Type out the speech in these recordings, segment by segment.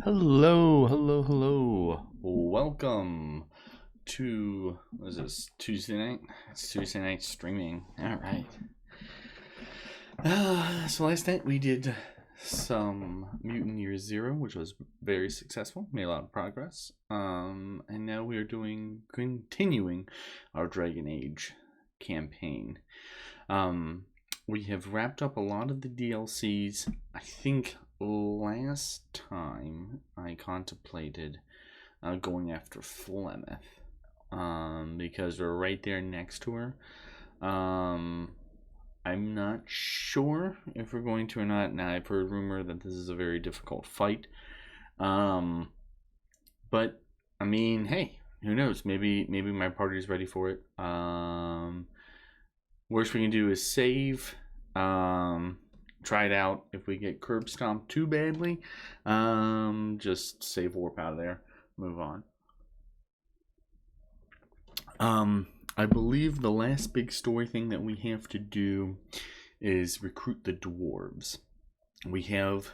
Hello, hello, hello. Welcome to, what is this, Tuesday night? It's Tuesday night streaming. Alright. So last night we did some Mutant Year Zero, which was very successful, made a lot of progress. And now we are continuing our Dragon Age campaign. We have wrapped up a lot of the DLCs. I think last time I contemplated going after Flemeth because we're right there next to her. I'm not sure if we're going to or not. Now, I've heard rumor that this is a very difficult fight. But I mean, hey, who knows? Maybe my party's ready for it. Worst we can do is save. Try it out. If we get curb stomped too badly, just save warp out of there. Move on. I believe the last big story thing that we have to do is recruit the dwarves. We have,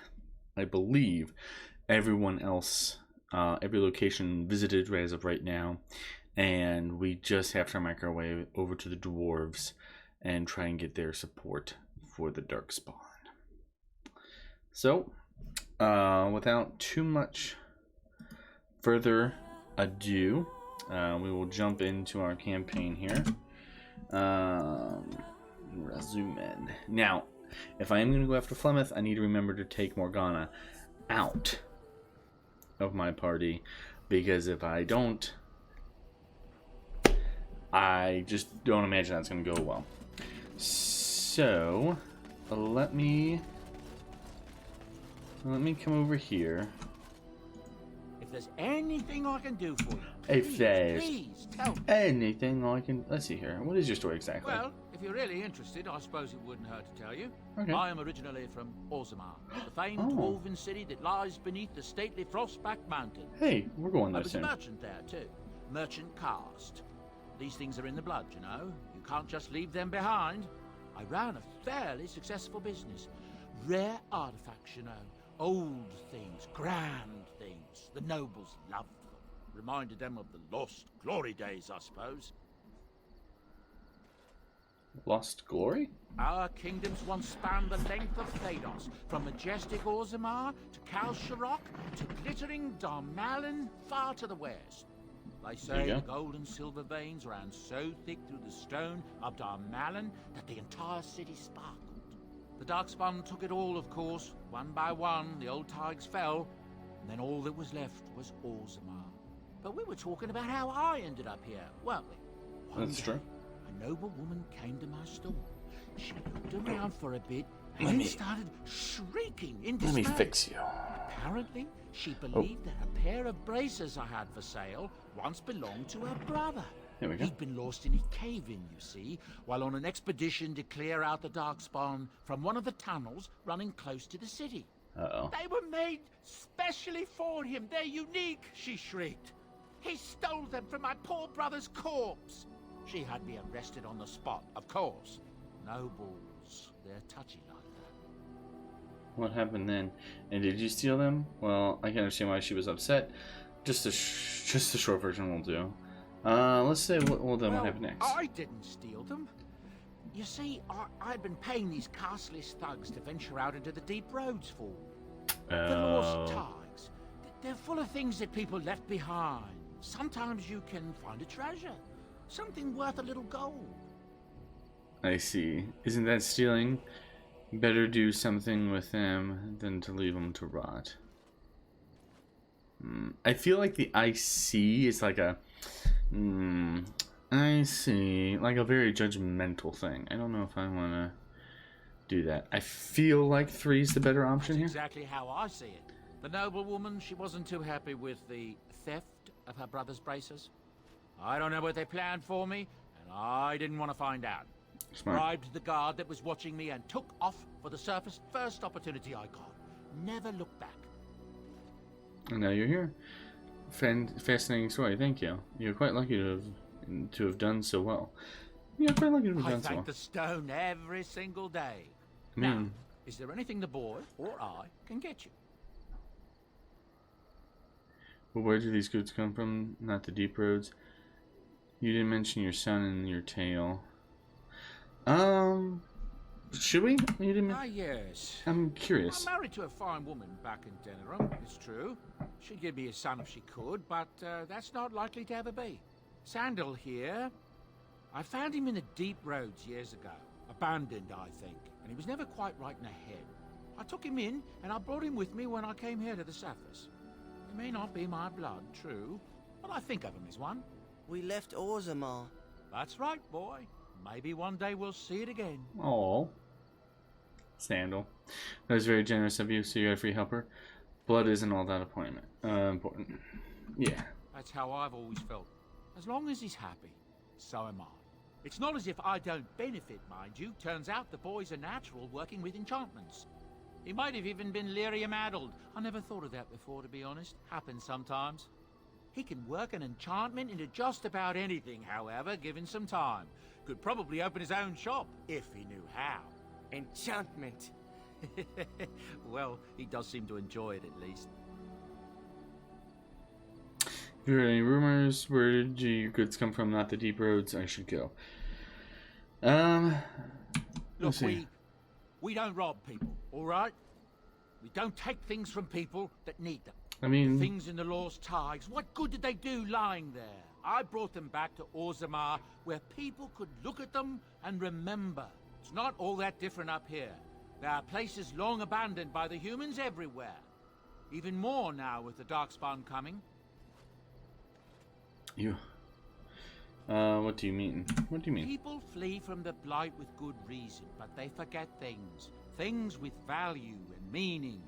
I believe, everyone else, every location visited as of right now, and we just have to make our way over to the dwarves and try and get their support for the Darkspawn. So, without too much further ado, we will jump into our campaign here. Razumen. Now, if I am going to go after Flemeth, I need to remember to take Morgana out of my party, because if I don't, I just don't imagine that's going to go well. So, let me come over here. If there's anything I can do for you, If there's please tell me. anything I can... Let's see here. What is your story exactly? Well, if you're really interested, I suppose it wouldn't hurt to tell you. Okay. I am originally from Orzammar, the famed dwarven city that lies beneath the stately Frostback Mountain. Hey, we're going I there was soon. a merchant there, too. Merchant caste. These things are in the blood, you know. You can't just leave them behind. I ran a fairly successful business. Rare artifacts, you know. Old things, grand things. The nobles loved them. Reminded them of the lost glory days, I suppose. Lost Glory? Our kingdoms once spanned the length of Thados, from majestic Orzammar to Kal Sharok to glittering Darmalin far to the west. They say the gold and silver veins ran so thick through the stone of Darmalin that the entire city sparkled. The Darkspawn took it all, of course. One by one, the old Tigers fell, and then all that was left was Orzammar. But we were talking about how I ended up here, weren't we? That's true. A noble woman came to my store. She looked around for a bit and then started shrieking in dismay. Let me fix you. Apparently, she believed that a pair of braces I had for sale once belonged to her brother. There we go. He'd been lost in a cave-in, you see, while on an expedition to clear out the Darkspawn from one of the tunnels running close to the city. Uh-oh. They were made specially for him. They're unique, she shrieked. He stole them from my poor brother's corpse. She had me arrested on the spot, of course. Nobles, they're touchy like that. What happened then? And did you steal them? Well, I can understand why she was upset. Just the short version will do. Let's say what happened next? I didn't steal them. You see, I'd been paying these castless thugs to venture out into the deep roads for the lost Tigers. They're full of things that people left behind. Sometimes you can find a treasure, something worth a little gold. I see. Isn't that stealing? Better do something with them than to leave them to rot. I feel like the I see is like a... I see. Like a very judgmental thing. I don't know if I want to do that. I feel like 3 is the better option here. That's exactly how I see it. The noblewoman, she wasn't too happy with the theft of her brother's braces. I don't know what they planned for me, and I didn't want to find out. Smart. Bribed the guard that was watching me and took off for the surface first opportunity I got. Never looked back. And now you're here. Fascinating story. Thank you. You're quite lucky to have done so well. You're quite lucky to have I done so well. thank the stone every single day. I Now, mean, is there anything the boy or I can get you? But where do these goods come from? Not the deep roads. You didn't mention your son in your tale. Should we? You didn't. Yes. I'm curious. I'm married to a fine woman back in Denerim, it's true. She'd give me a son if she could, but that's not likely to ever be. Sandal here. I found him in the deep roads years ago. Abandoned, I think, and he was never quite right in the head. I took him in, and I brought him with me when I came here to the surface. He may not be my blood, true, but I think of him as one. We left Orzammar. That's right, boy. Maybe one day we'll see it again. Oh, Sandal. That was very generous of you, so you got a free helper. Blood isn't all that important. Yeah. That's how I've always felt. As long as he's happy, so am I. It's not as if I don't benefit, mind you. Turns out the boy's a natural working with enchantments. He might have even been lyrium-addled. I never thought of that before, to be honest. Happens sometimes. He can work an enchantment into just about anything, however, given some time. Could probably open his own shop, if he knew how. Enchantment. Well, he does seem to enjoy it, at least. If you heard any rumors, where did your goods come from? Not the deep roads. I should go. Look, we don't rob people, all right? We don't take things from people that need them. I mean, Things in the Lost Tides. What good did they do lying there? I brought them back to Orzammar, where people could look at them and remember. It's not all that different up here. There are places long abandoned by the humans everywhere. Even more now with the Darkspawn coming. what do you mean? What do you mean? People flee from the Blight with good reason, but they forget things. Things with value and meaning.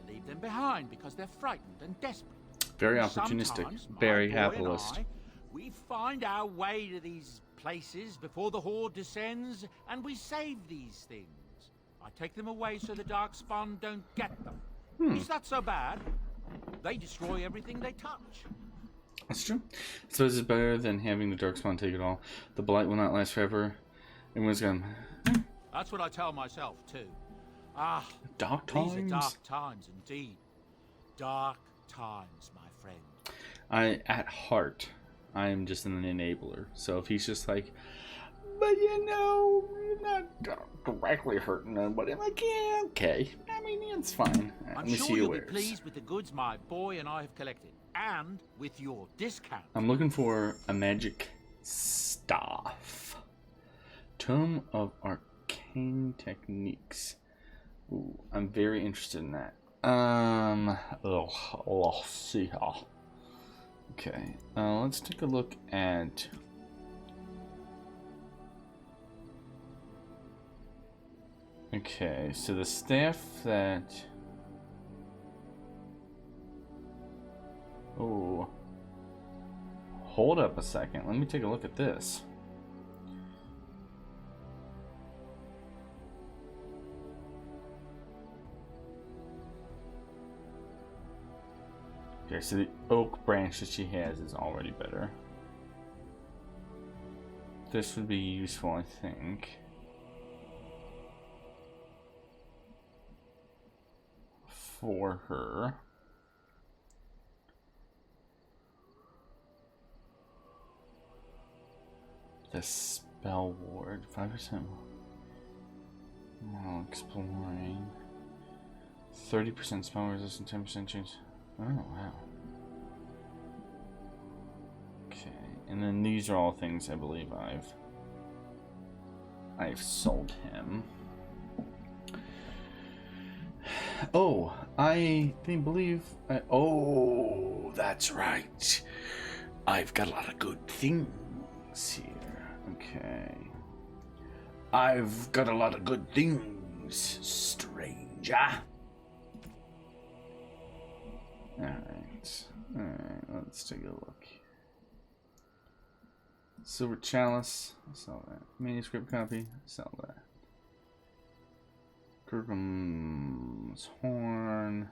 They leave them behind because they're frightened and desperate. Very opportunistic. Sometimes, Very my boy and capitalist. we find our way to these places before the Horde descends, and we save these things. I take them away so the Darkspawn don't get them. Is that so bad? They destroy everything they touch. That's true. So is it better than having the Darkspawn take it all? The Blight will not last forever. Everyone's gone. That's what I tell myself, too. Dark These are times? dark times indeed. Dark times, my friend. At heart, I am just an enabler. So if he's just like, but you know, you're not directly hurting anybody, I'm like, yeah, okay. I mean, it's fine. I'm sure you'll be pleased with the goods my boy and I have collected, and with your discount. I'm looking for a magic staff. Tome of Arcane Techniques. Ooh, I'm very interested in that. Let's see how. Okay, let's take a look at. Okay, so the staff that. Oh. Hold up a second. Let me take a look at this. Okay, so the oak branch that she has is already better. This would be useful, I think. For her. The spell ward, 5% more exploring. 30% spell resistance, 10% change. Oh wow. Okay, and then these are all things I believe I've sold him. Oh, I believe oh, that's right. I've got a lot of good things here. Okay. I've got a lot of good things, stranger. Alright, let's take a look. Silver Chalice, sell that. Manuscript copy, sell that. Kirkham's Horn.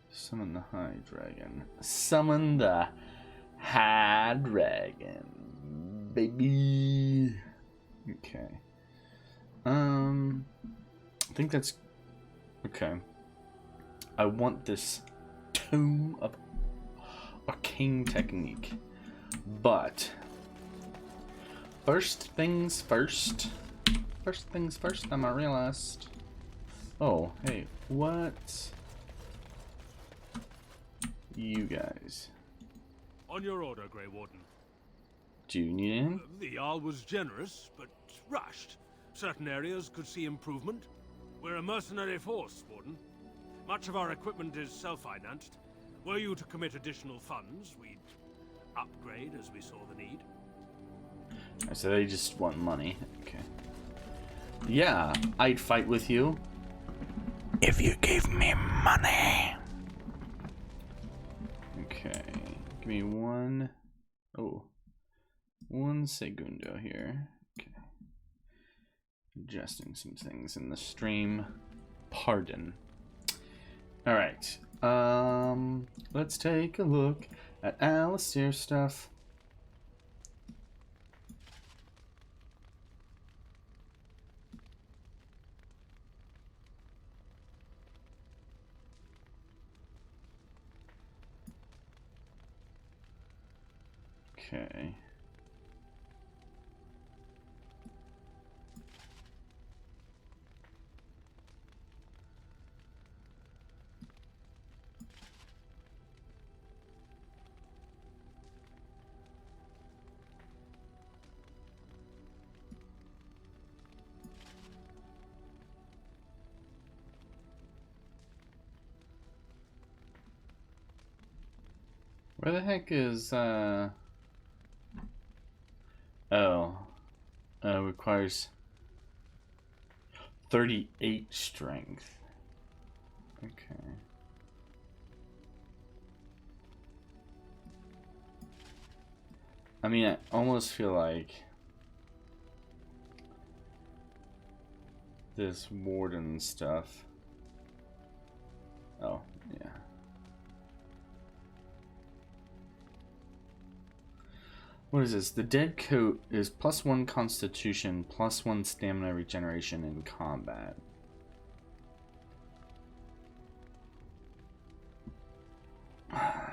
Summon the High Dragon. Summon the High Dragon, baby. Okay. I think that's okay. I want this Tome of Arcane Technique. But first things first. First things first, I realized. Oh, hey, what? You guys. On your order, Grey Warden. Do you need in? The Jarl was generous, but rushed. Certain areas could see improvement. We're a mercenary force, Warden. Much of our equipment is self-financed. Were you to commit additional funds, we'd upgrade as we saw the need. So they just want money. Okay. Yeah, I'd fight with you. If you gave me money. Okay. Give me one. Oh. One segundo here. Okay. Adjusting some things in the stream. Pardon. Alright. Let's take a look at Alistair's stuff. Okay. Where the heck is, requires 38 strength. Okay. I mean, I almost feel like this warden stuff. Oh, yeah. What is this? The dead coat is +1 constitution, +1 stamina regeneration in combat. I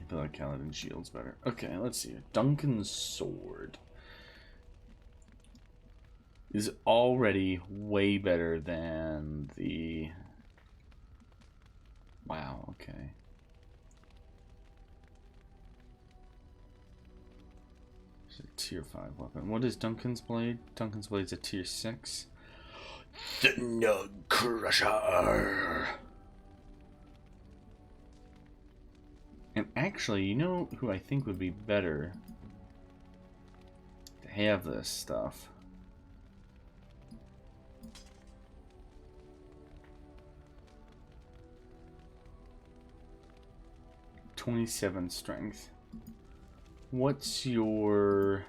feel like Kaladin Shield's better. Okay, let's see. Duncan's sword is already way better than the... Wow, okay. It's a tier 5 weapon. What is Duncan's blade? Duncan's blade's a tier 6. The Nug Crusher. And actually, you know who I think would be better to have this stuff? '27 strength. What's your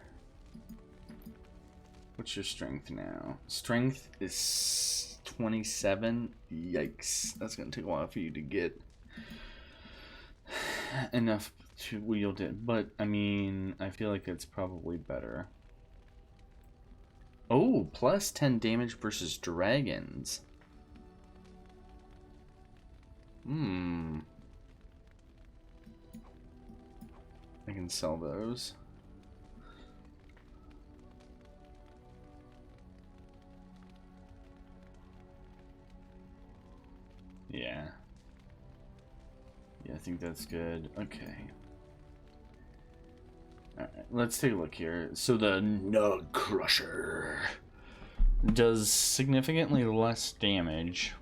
strength now? Strength is 27. Yikes. That's gonna take a while for you to get enough to wield it, but I mean, I feel like it's probably better. Oh, plus 10 damage versus dragons. I can sell those. Yeah. Yeah, I think that's good. Okay. Alright, let's take a look here. So the Nug Crusher does significantly less damage.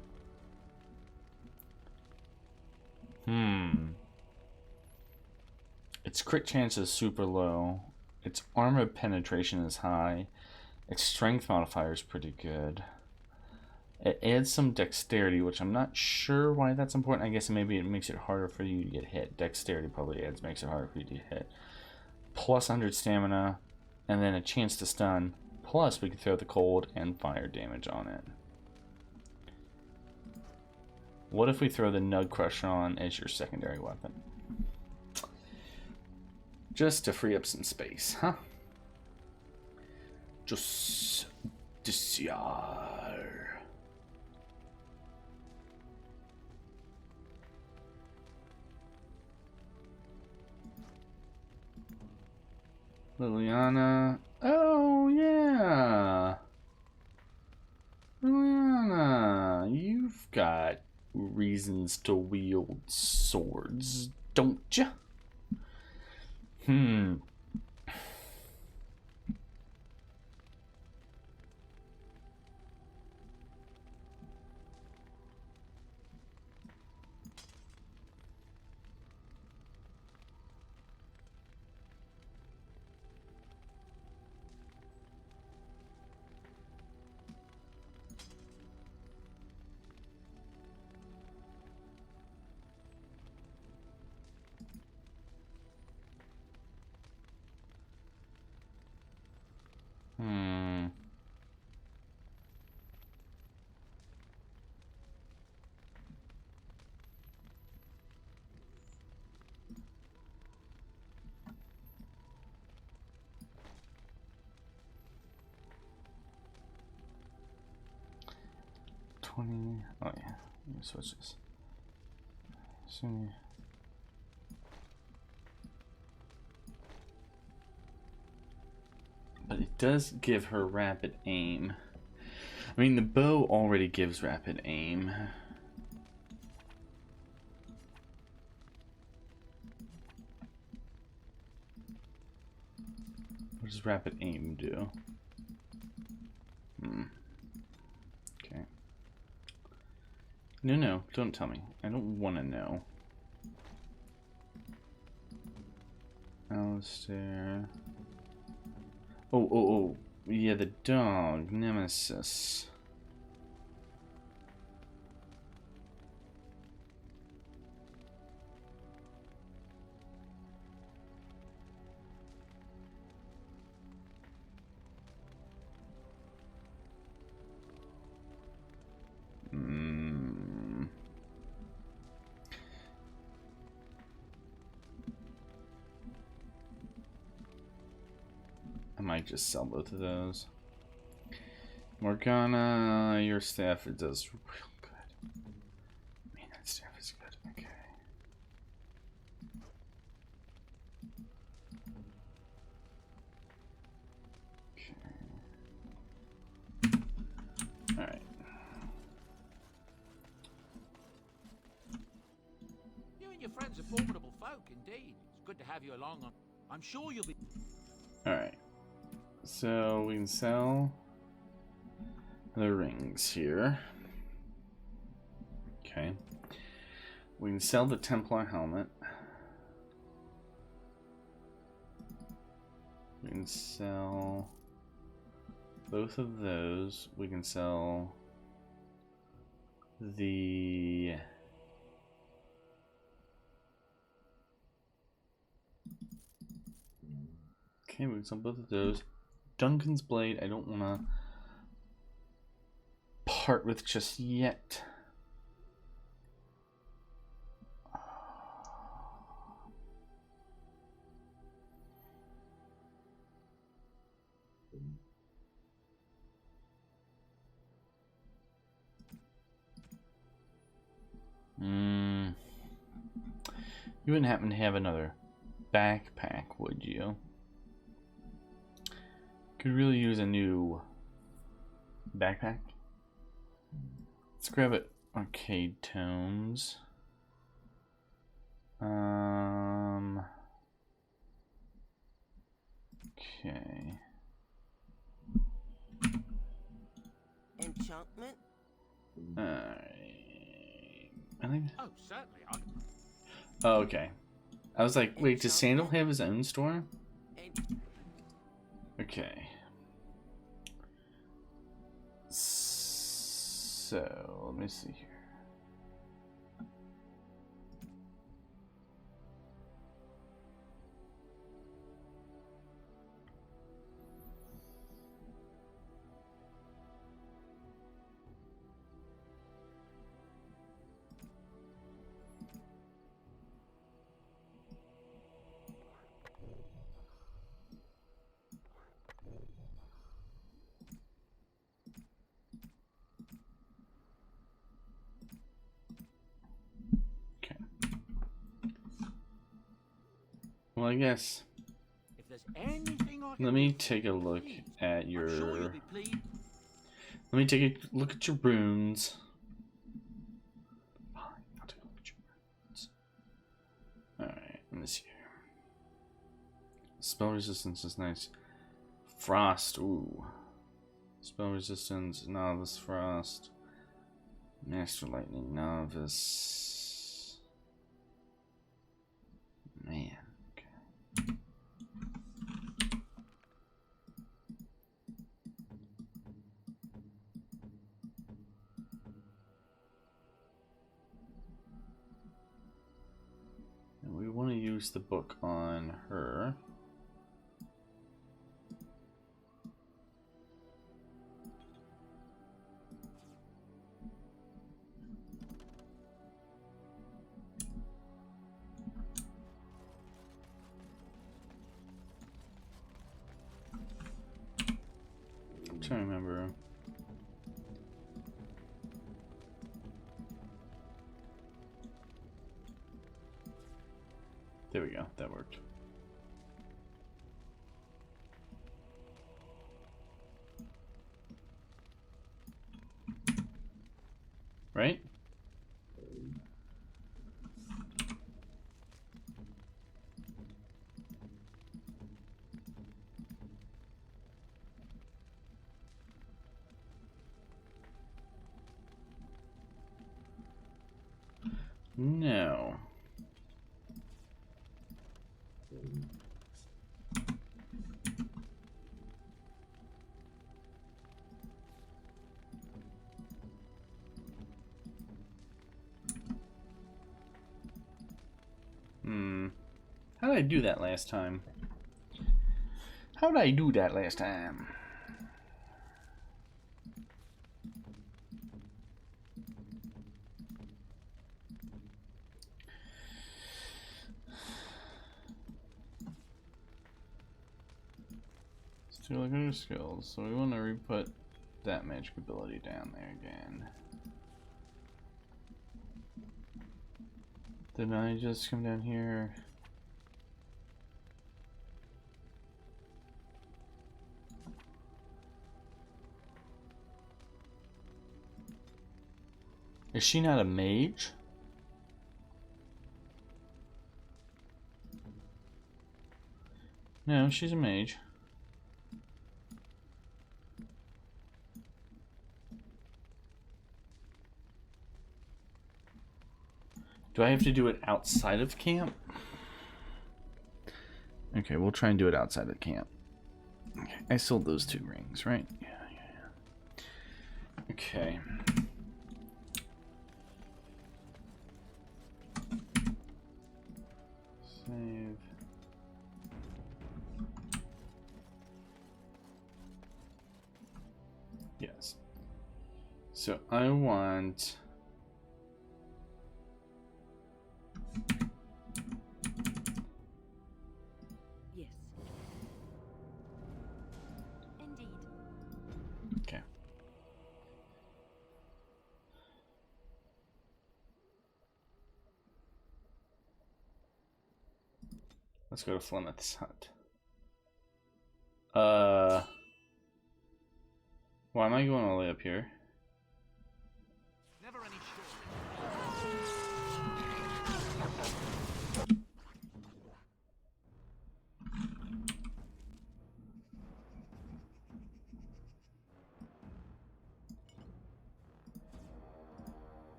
Its crit chance is super low. Its armor penetration is high. Its strength modifier is pretty good. It adds some dexterity, which I'm not sure why that's important. I guess maybe it makes it harder for you to get hit. Dexterity probably makes it harder for you to hit. Plus 100 stamina, and then a chance to stun. Plus we can throw the cold and fire damage on it. What if we throw the Nug Crusher on as your secondary weapon? Just to free up some space, huh? Justiciar. Liliana. Oh, yeah. Liliana, you've got reasons to wield swords, don't you? Hmm. Hmm. Oh yeah. Let me switch this. So, but it does give her rapid aim. I mean, the bow already gives rapid aim. What does rapid aim do? Okay. No, don't tell me. I don't want to know. Alistair. Oh. Yeah, the dog. Nemesis. I might just sell both of those. Morgana, your staff, it does real good. I mean, that staff is good. Okay. Alright. You and your friends are formidable folk, indeed. It's good to have you along. I'm sure you'll be... Alright. So, we can sell the rings here. Okay. We can sell the Templar helmet. We can sell both of those. We can sell the... Okay, we can sell both of those. Duncan's blade, I don't want to part with just yet. You wouldn't happen to have another backpack, would you? Could really use a new backpack. Let's grab it. Arcade Tomes. Okay. Enchantment? I think. Oh, certainly. Oh, okay. I was like, wait, does Sandal have his own store? Okay. So, let me see here. Well, I guess. If there's anything I can Let me do, take a look please. at I'm your. sure you'll be pleased. Let me take a look at your runes. Fine, I'll take a look at your runes. Alright, let me see here. Spell resistance is nice. Frost, ooh. Spell resistance, novice frost. Master lightning, novice. Man, okay. And we want to use the book on her. I'm trying to remember. There we go, that worked. Right? No. How did I do that last time? How did I do that last time? Let's do look at our skills. So we want to re-put that magic ability down there again. Then I just come down here. Is she not a mage? No, she's a mage. Do I have to do it outside of camp? Okay, we'll try and do it outside of camp. Okay, I sold those 2 rings, right? Yeah. Okay. Save. Yes. So I want... Yes. Indeed. Okay. Let's go to Flemeth's hut. Why am I going all the way up here? Never any sure.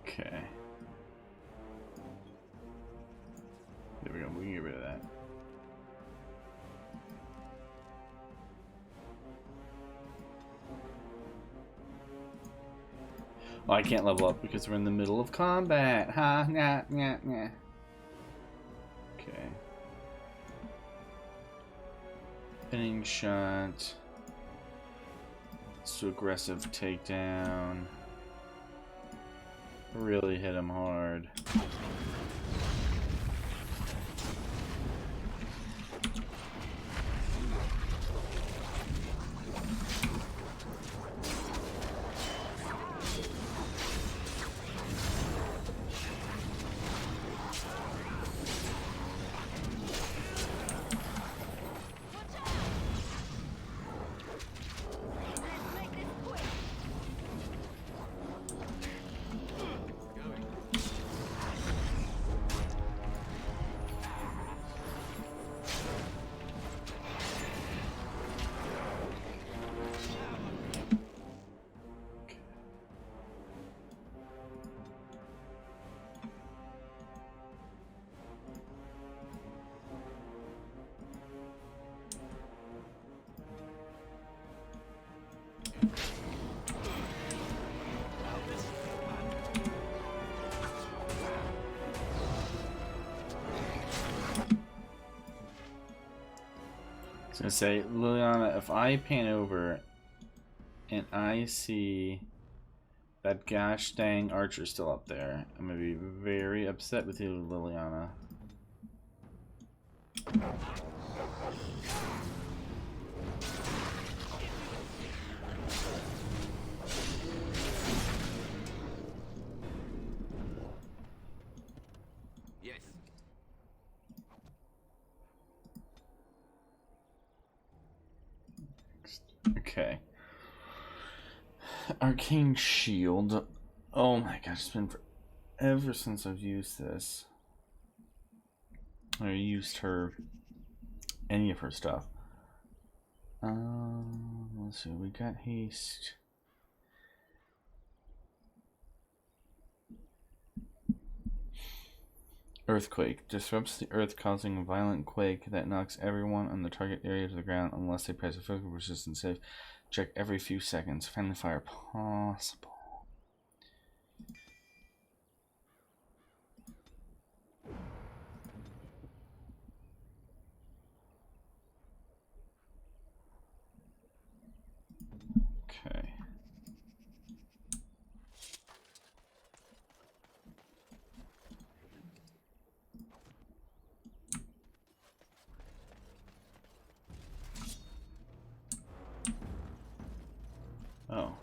Okay. There we go. We can get rid of that. Oh, I can't level up because we're in the middle of combat. Ha, nah, nah, nah. Okay. Pinning shot. Let's do aggressive takedown. Really hit him hard. I was gonna say, Liliana, if I pan over and I see that gosh dang archer still up there, I'm gonna be very upset with you, Liliana. Yes. Okay. Arcane Shield. Oh my gosh, it's been forever since I've used this. I used her, any of her stuff. Let's see, we got haste. Earthquake. Disrupts the earth, causing a violent quake that knocks everyone on the target area to the ground unless they pass a physical resistance save. Check every few seconds. Friendly fire possible. Okay. Oh.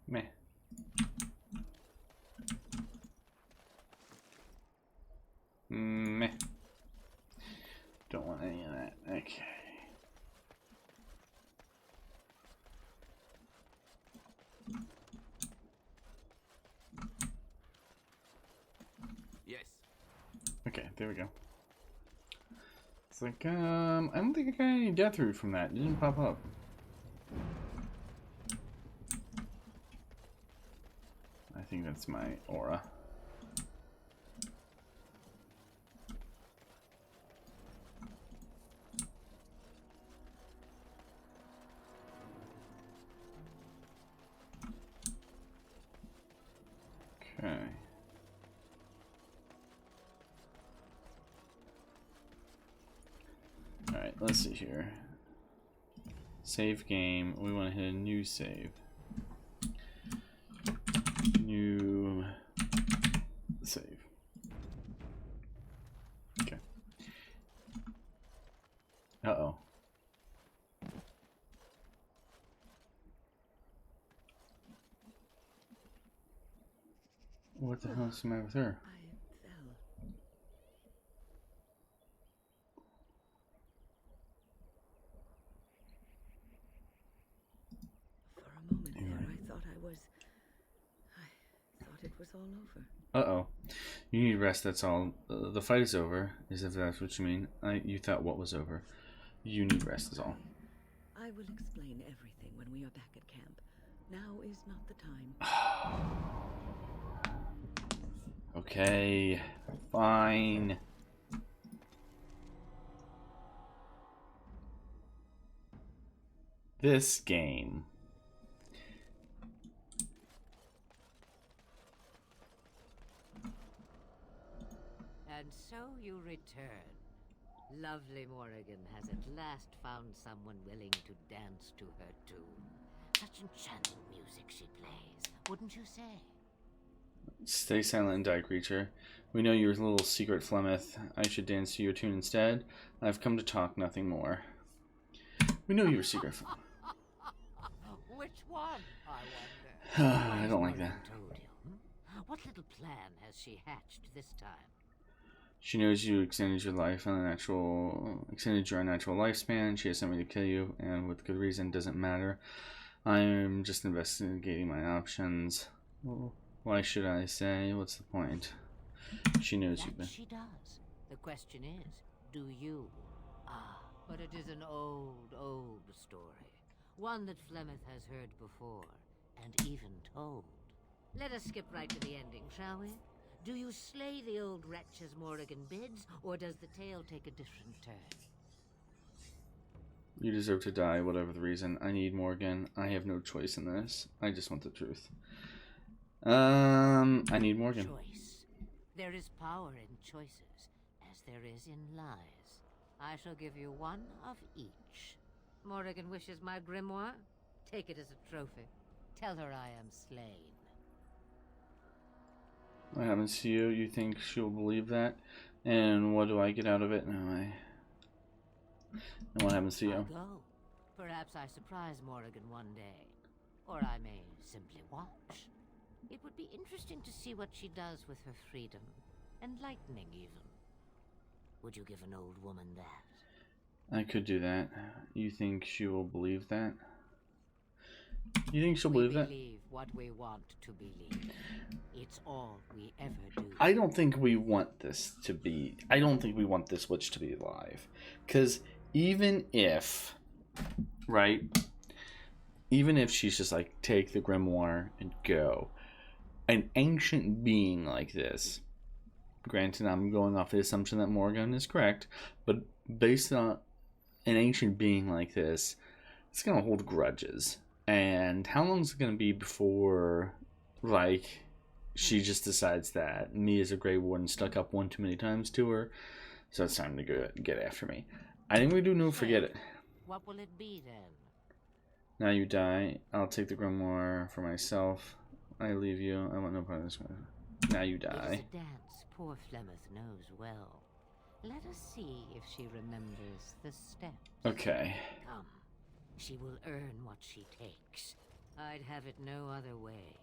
Meh. Meh. Don't want any of that. Okay. Yes. Okay, there we go. It's like, I don't think I got any death root from that. It didn't pop up. I think that's my aura. Okay. Alright, let's see here. Save game. We want to hit a new save. New save. Okay. Uh-oh. What the hell is the matter with her? I fell. For a moment there, I thought it was all over. Uh-oh. You need rest, that's all. The fight is over, as if that's what you mean. You thought what was over. You need rest, is all. I will explain everything when we are back at camp. Now is not the time. Okay, fine. This game. And so you return. Lovely Morrigan has at last found someone willing to dance to her tune. Such enchanting music she plays, wouldn't you say? Stay silent and die, creature. We know your little secret, Flemeth. I should dance to your tune instead. I've come to talk, nothing more. We know your secret. Which one, I wonder? I don't like that. Told you, What little plan has she hatched this time? She knows you extended your life on extended your unnatural lifespan. She has something to kill you, and with good reason. Doesn't matter. I'm just investigating my options. Well, why should I say? What's the point? She knows you've been. She does. The question is, do you? Ah, but it is an old, old story. One that Flemeth has heard before, and even told. Let us skip right to the ending, shall we? Do you slay the old wretch as Morrigan bids, or does the tale take a different turn? You deserve to die, whatever the reason. I need Morgan. I have no choice in this. I just want the truth. I need Morgan. Choice. There is power in choices, as there is in lies. I shall give you one of each. Morrigan wishes my grimoire? Take it as a trophy. Tell her I am slain. What happens to you? You think she'll believe that? And what do I get out of it? And what happens to you? I'll go. Perhaps I surprise Morrigan one day. Or I may simply watch. It would be interesting to see what she does with her freedom. Enlightening, even. Would you give an old woman that? I could do that. You think she will believe that? You think she'll believe that? We believe what we want to believe. It's all we ever do. I don't think we want this to be... I don't think we want this witch to be alive. Because even if... Right? Even if she's just like, take the grimoire and go. An ancient being like this... Granted, I'm going off the assumption that Morgan is correct. But based on an ancient being like this, it's going to hold grudges. And how long is it going to be before, like, she just decides that me as a Grey Warden stuck up one too many times to her, so it's time to go get after me. I think we do no forget it. What will it be then? Now you die. I'll take the grimoire for myself. I leave you. I want no part of this one. Now you It die. is a dance poor Flemeth knows well. Let us see if she remembers the steps. Okay. Come. She will earn what she takes. I'd have it no other way.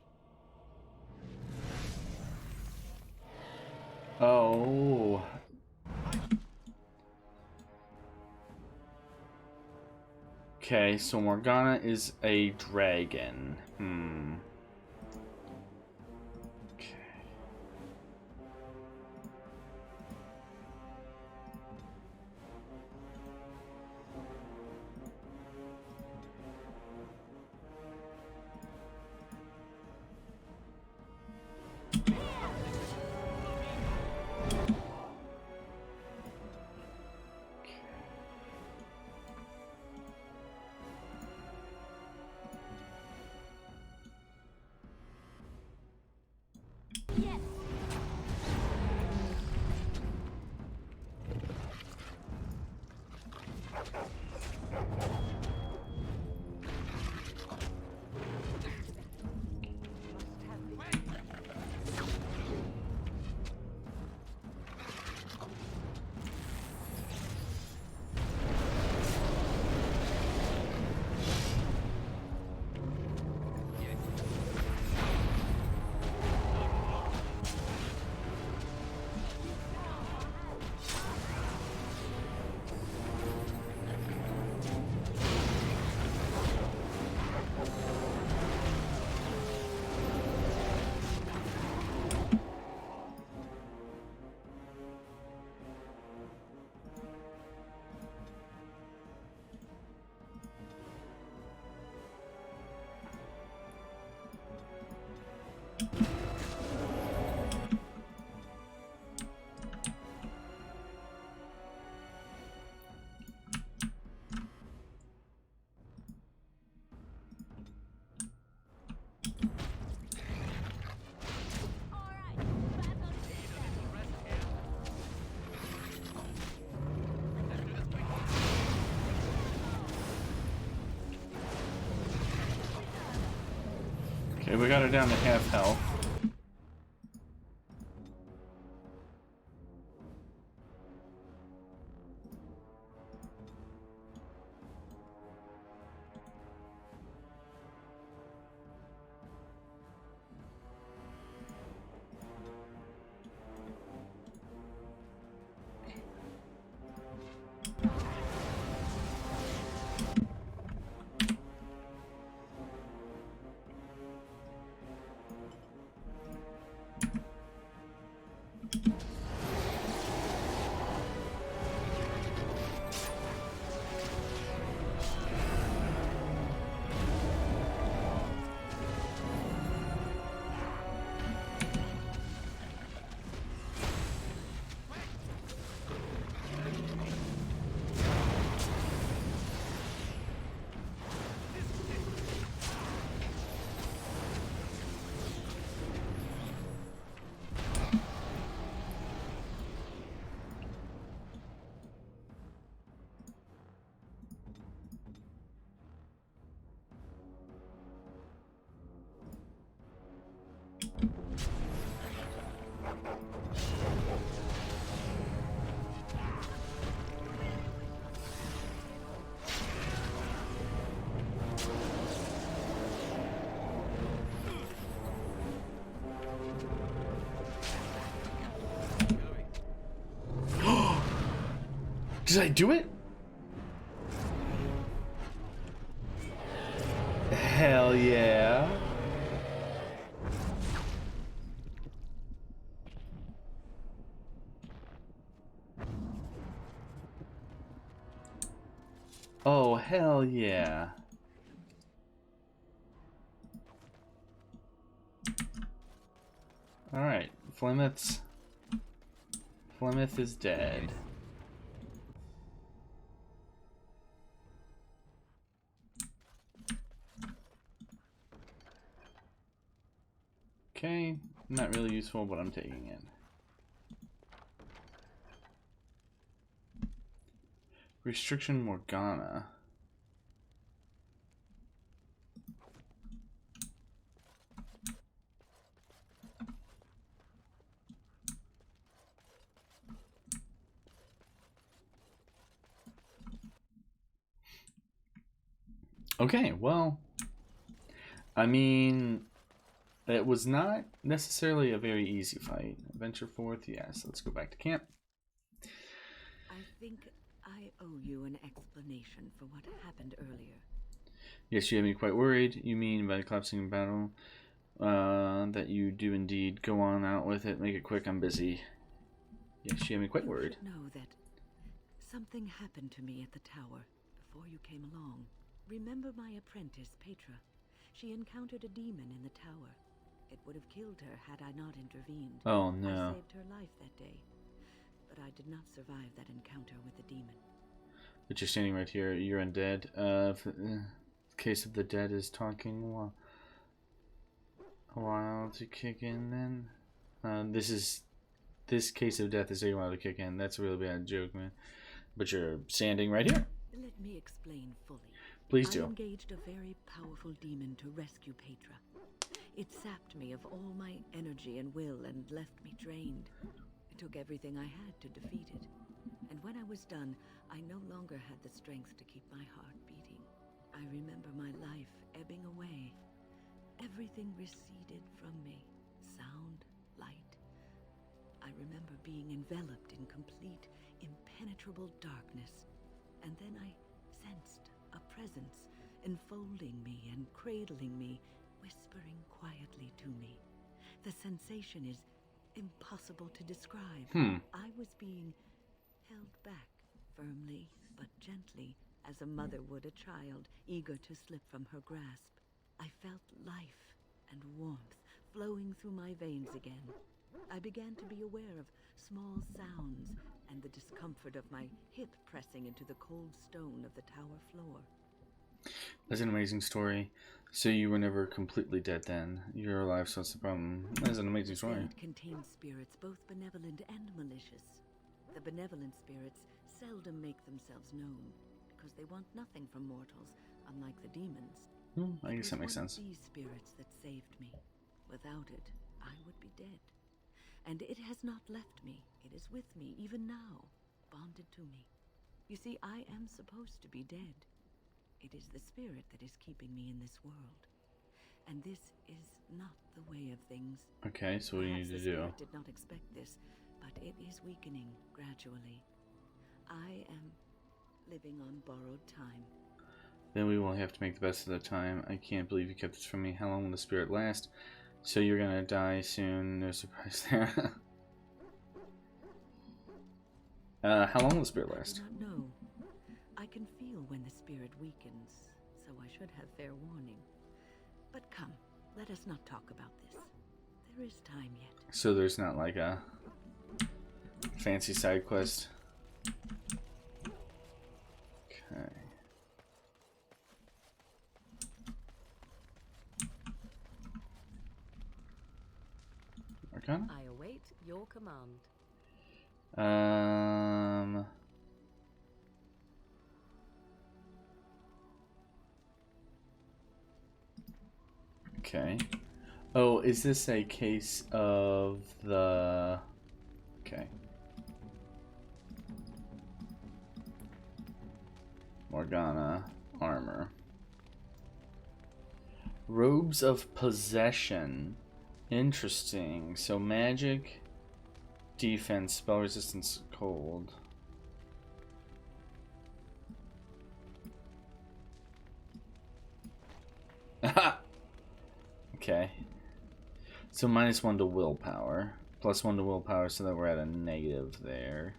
Oh. Okay, so Morgana is a dragon. Okay. Okay, we got her down to half health. Did I do it? Hell yeah. Oh, hell yeah. Alright, Flemeth is dead. Okay, not really useful, but I'm taking it. Restriction Morgana. Okay, well, I mean, it was not necessarily a very easy fight. Venture forth, yes. Let's go back to camp. I think I owe you an explanation for what happened earlier. Yes, you had me quite worried. You mean by collapsing in battle, that you do indeed go on out with it. Make it quick, I'm busy. Yes, you had me quite worried. You should know that something happened to me at the tower before you came along. Remember my apprentice, Petra? She encountered a demon in the tower. It would have killed her had I not intervened. Oh, no. I saved her life that day, but I did not survive that encounter with the demon. But you're standing right here. You're undead. Case of the Dead is talking a while to kick in then. This Case of Death is taking a while to kick in. That's a really bad joke, man. But you're standing right here. Let me explain fully. Please do. I engaged a very powerful demon to rescue Petra. It sapped me of all my energy and will and left me drained. It took everything I had to defeat it. And when I was done, I no longer had the strength to keep my heart beating. I remember my life ebbing away. Everything receded from me. Sound, light. I remember being enveloped in complete, impenetrable darkness. And then I sensed a presence enfolding me and cradling me, whispering quietly to me. The sensation is impossible to describe. I was being held back firmly but gently, as a mother would a child eager to slip from her grasp. I felt life and warmth flowing through my veins again. I began to be aware of small sounds and the discomfort of my hip pressing into the cold stone of the tower floor. That's an amazing story. So you were never completely dead then. You're alive, so that's the problem. That's an amazing story. It contains spirits both benevolent and malicious. The benevolent spirits seldom make themselves known, because they want nothing from mortals, unlike the demons. I guess that makes sense. It was one of these spirits that saved me. Without it, I would be dead. And it has not left me. It is with me even now, bonded to me. You see, I am supposed to be dead. It is the spirit that is keeping me in this world. And this is not the way of things. Okay, so what do you need to do? I did not expect this, but it is weakening gradually. I am living on borrowed time. Then we will have to make the best of the time. I can't believe you kept this from me. How long will the spirit last? So you're gonna die soon. No surprise there. How long will the spirit last? I do not know. I can feel when the spirit weakens, so I should have fair warning. But come, let us not talk about this. There is time yet. So there's not like a fancy side quest. Okay. Arcana? I await your command. Okay. Oh, is this a case of the... Okay. Morgana armor. Robes of possession. Interesting. So magic, defense, spell resistance, cold. Okay. So -1 to willpower. +1 to willpower, so that we're at a negative there.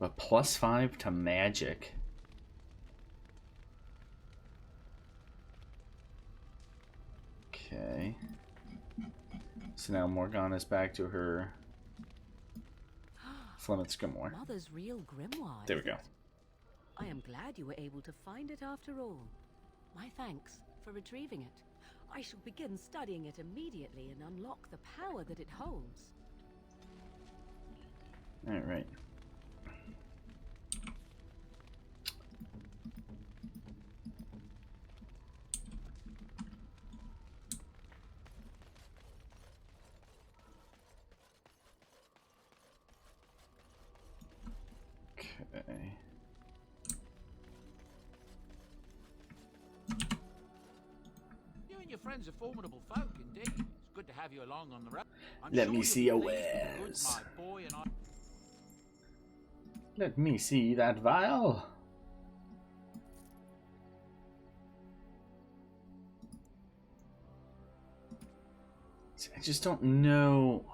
But +5 to magic. Okay. So now Morgana's back to her Flemeth Grimoire. Mother's real grimoire. There we go. I am glad you were able to find it after all. My thanks for retrieving it. I shall begin studying it immediately and unlock the power that it holds. Alright. Okay. You and your friends are formidable folk, indeed. It's good to have you along on the road. I'm Let sure me you'll see be your pleased with the goods wares. my boy and I. Let me see that vial. See, I just don't know.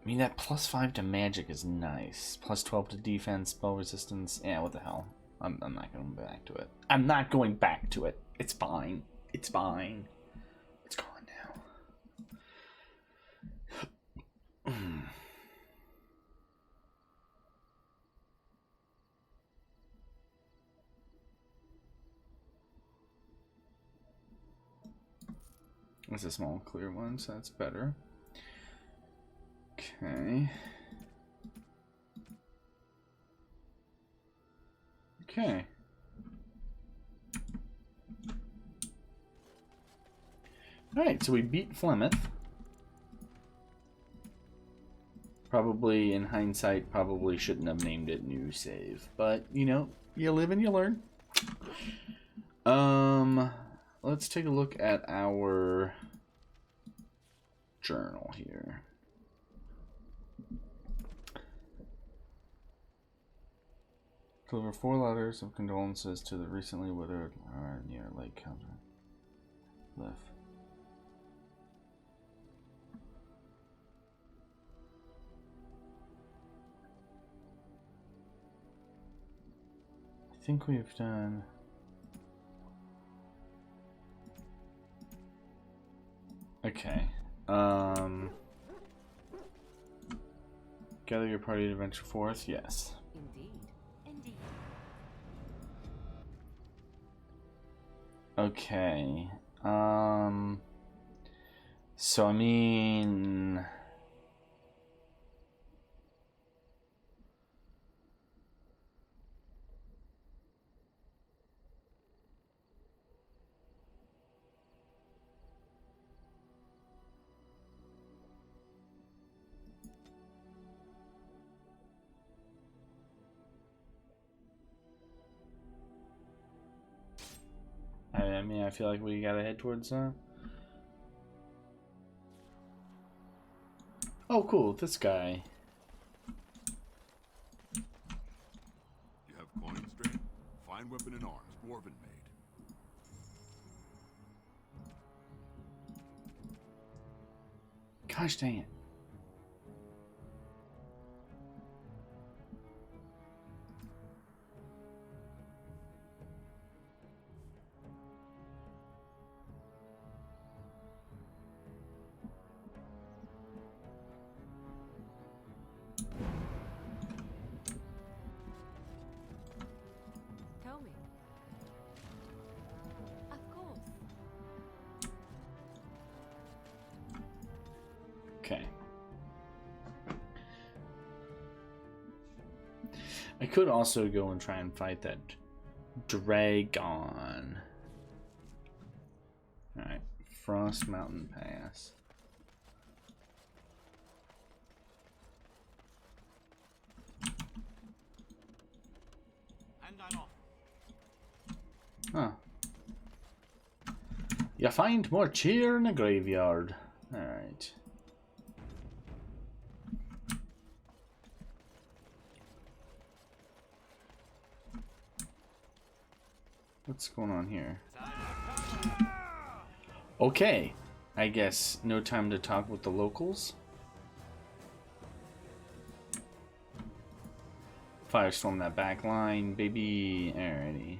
I mean, that +5 to magic is nice. +12 to defense, spell resistance. Yeah, what the hell? I'm not going back to it. I'm not going back to it. It's fine. It's fine. It's gone now. It's a small clear one, so that's better. Okay. Okay. Alright, so we beat Flemeth. Probably, in hindsight, probably shouldn't have named it New Save. But, you know, you live and you learn. Let's take a look at our journal here. Deliver 4 letters of condolences to the recently withered near Lake Calder. Liff. I think we've done... Okay. Gather your party to venture forth? Yes. Indeed. Indeed. Okay. So I mean... I mean, I feel like we gotta head towards oh, cool, this guy. You have coin strain? Fine weapon and arms, dwarven made. Gosh dang it. Tell me. Of course. Okay. I could also go and try and fight that dragon. Alright, Frost Mountain Pass. And I'm off. Huh. You find more cheer in a graveyard. Alright. What's going on here? Okay. I guess no time to talk with the locals. Firestorm that back line, baby. Alrighty.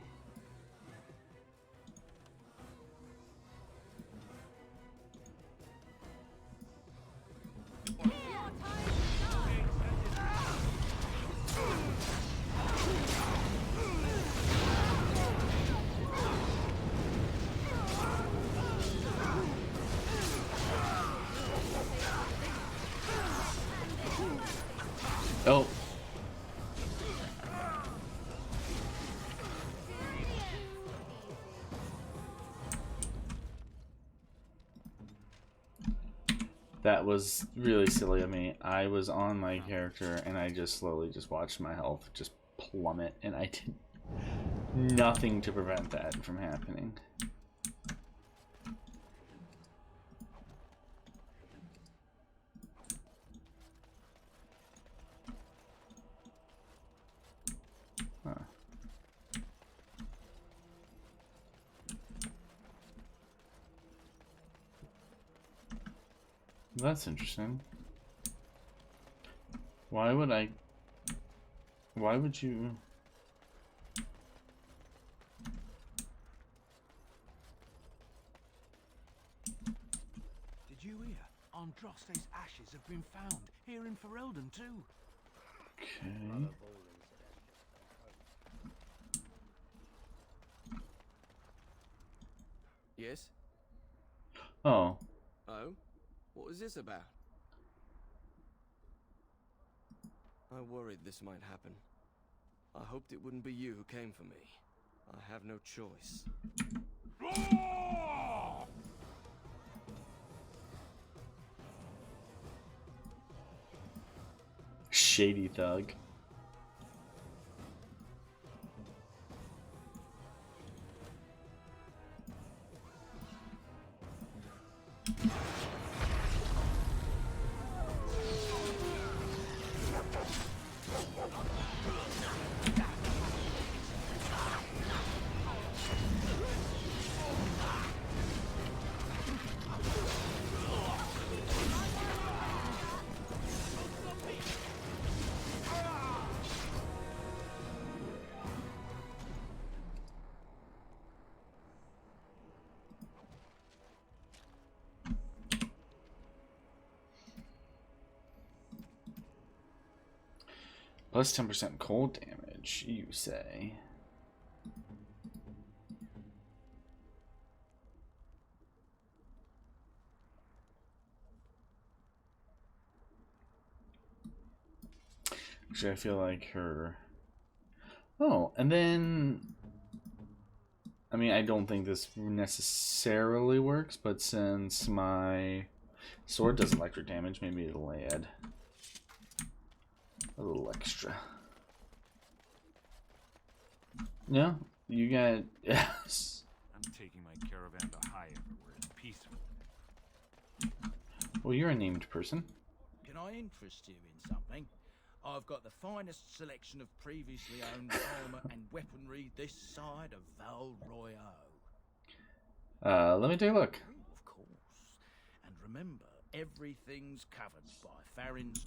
Oh. That was really silly of me. I was on my character and I just slowly just watched my health just plummet, and I did nothing to prevent that from happening. Huh. That's interesting. Why would you... Did you hear? Andraste's ashes have been found here in Ferelden too. Okay. Yes? Oh. Oh? What was this about? I worried this might happen. I hoped it wouldn't be you who came for me. I have no choice. Shady thug. Plus 10% cold damage, you say? Actually, I feel like her... Oh, and then... I mean, I don't think this necessarily works, but since my sword does electric damage, maybe it'll add a little extra. Yeah, you got... Yes. I'm taking my caravan to Highever where it's peaceful. Well, you're a named person. Can I interest you in something? I've got the finest selection of previously owned armor and weaponry this side of Val Royeaux. Let me take a look. Of course. And remember, everything's covered by Farron's.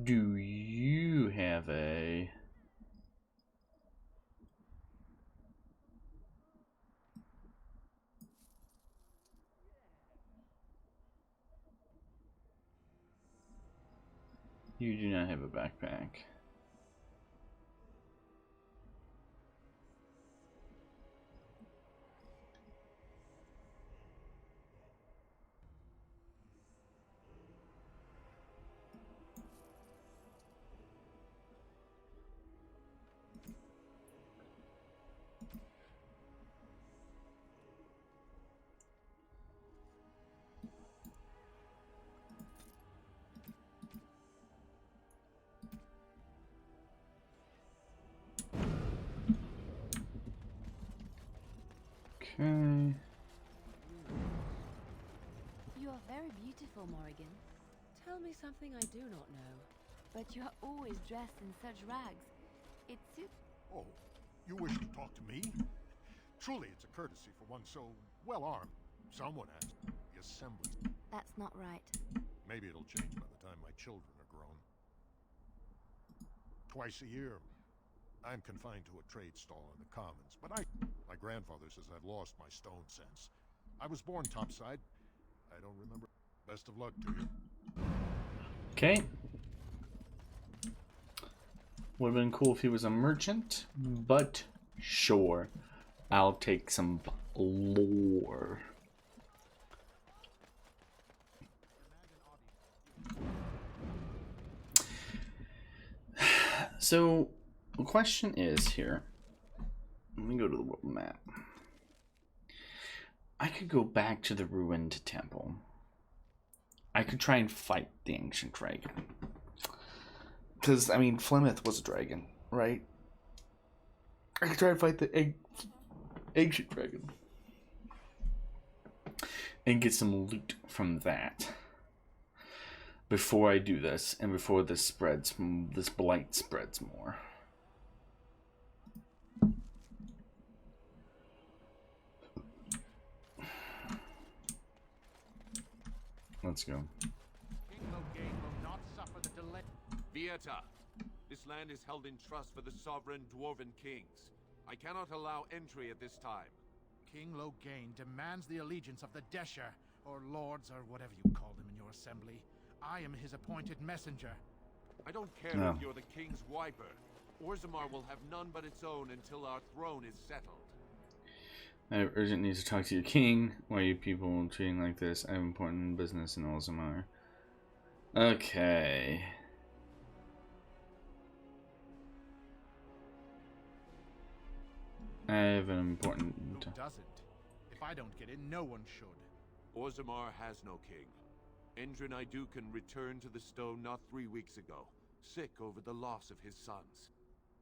Do you have a... You do not have a backpack. Okay. You are very beautiful, Morrigan. Tell me something I do not know. But you are always dressed in such rags. It suits... Oh, you wish to talk to me? Truly, it's a courtesy for one so well-armed. Someone asked. The assembly. That's not right. Maybe it'll change by the time my children are grown. Twice a year, I'm confined to a trade stall in the Commons, but my grandfather says I've lost my stone sense. I was born topside. I don't remember. Best of luck to you. Okay. Would have been cool if he was a merchant, but sure. I'll take some lore. So, the question is here. Let me go to the world map. I could go back to the ruined temple. I could try and fight the ancient dragon. Because, I mean, Flemeth was a dragon, right? I could try and fight the ancient dragon. And get some loot from that. Before I do this, and before this blight spreads more. Let's go. King Loghain will not suffer the delay. Vieta, this land is held in trust for the sovereign dwarven kings. I cannot allow entry at this time. King Loghain demands the allegiance of the Desher, or lords, or whatever you call them in your assembly. I am his appointed messenger. I don't care if you're the king's wiper. Orzammar will have none but its own until our throne is settled. I have urgent need to talk to your king. Why are you people treating like this? I have important business in Orzammar. Okay. I have an important... Who doesn't? If I don't get in, no one should. Orzammar has no king. Endrin Iduken returned to the stone not 3 weeks ago, sick over the loss of his sons.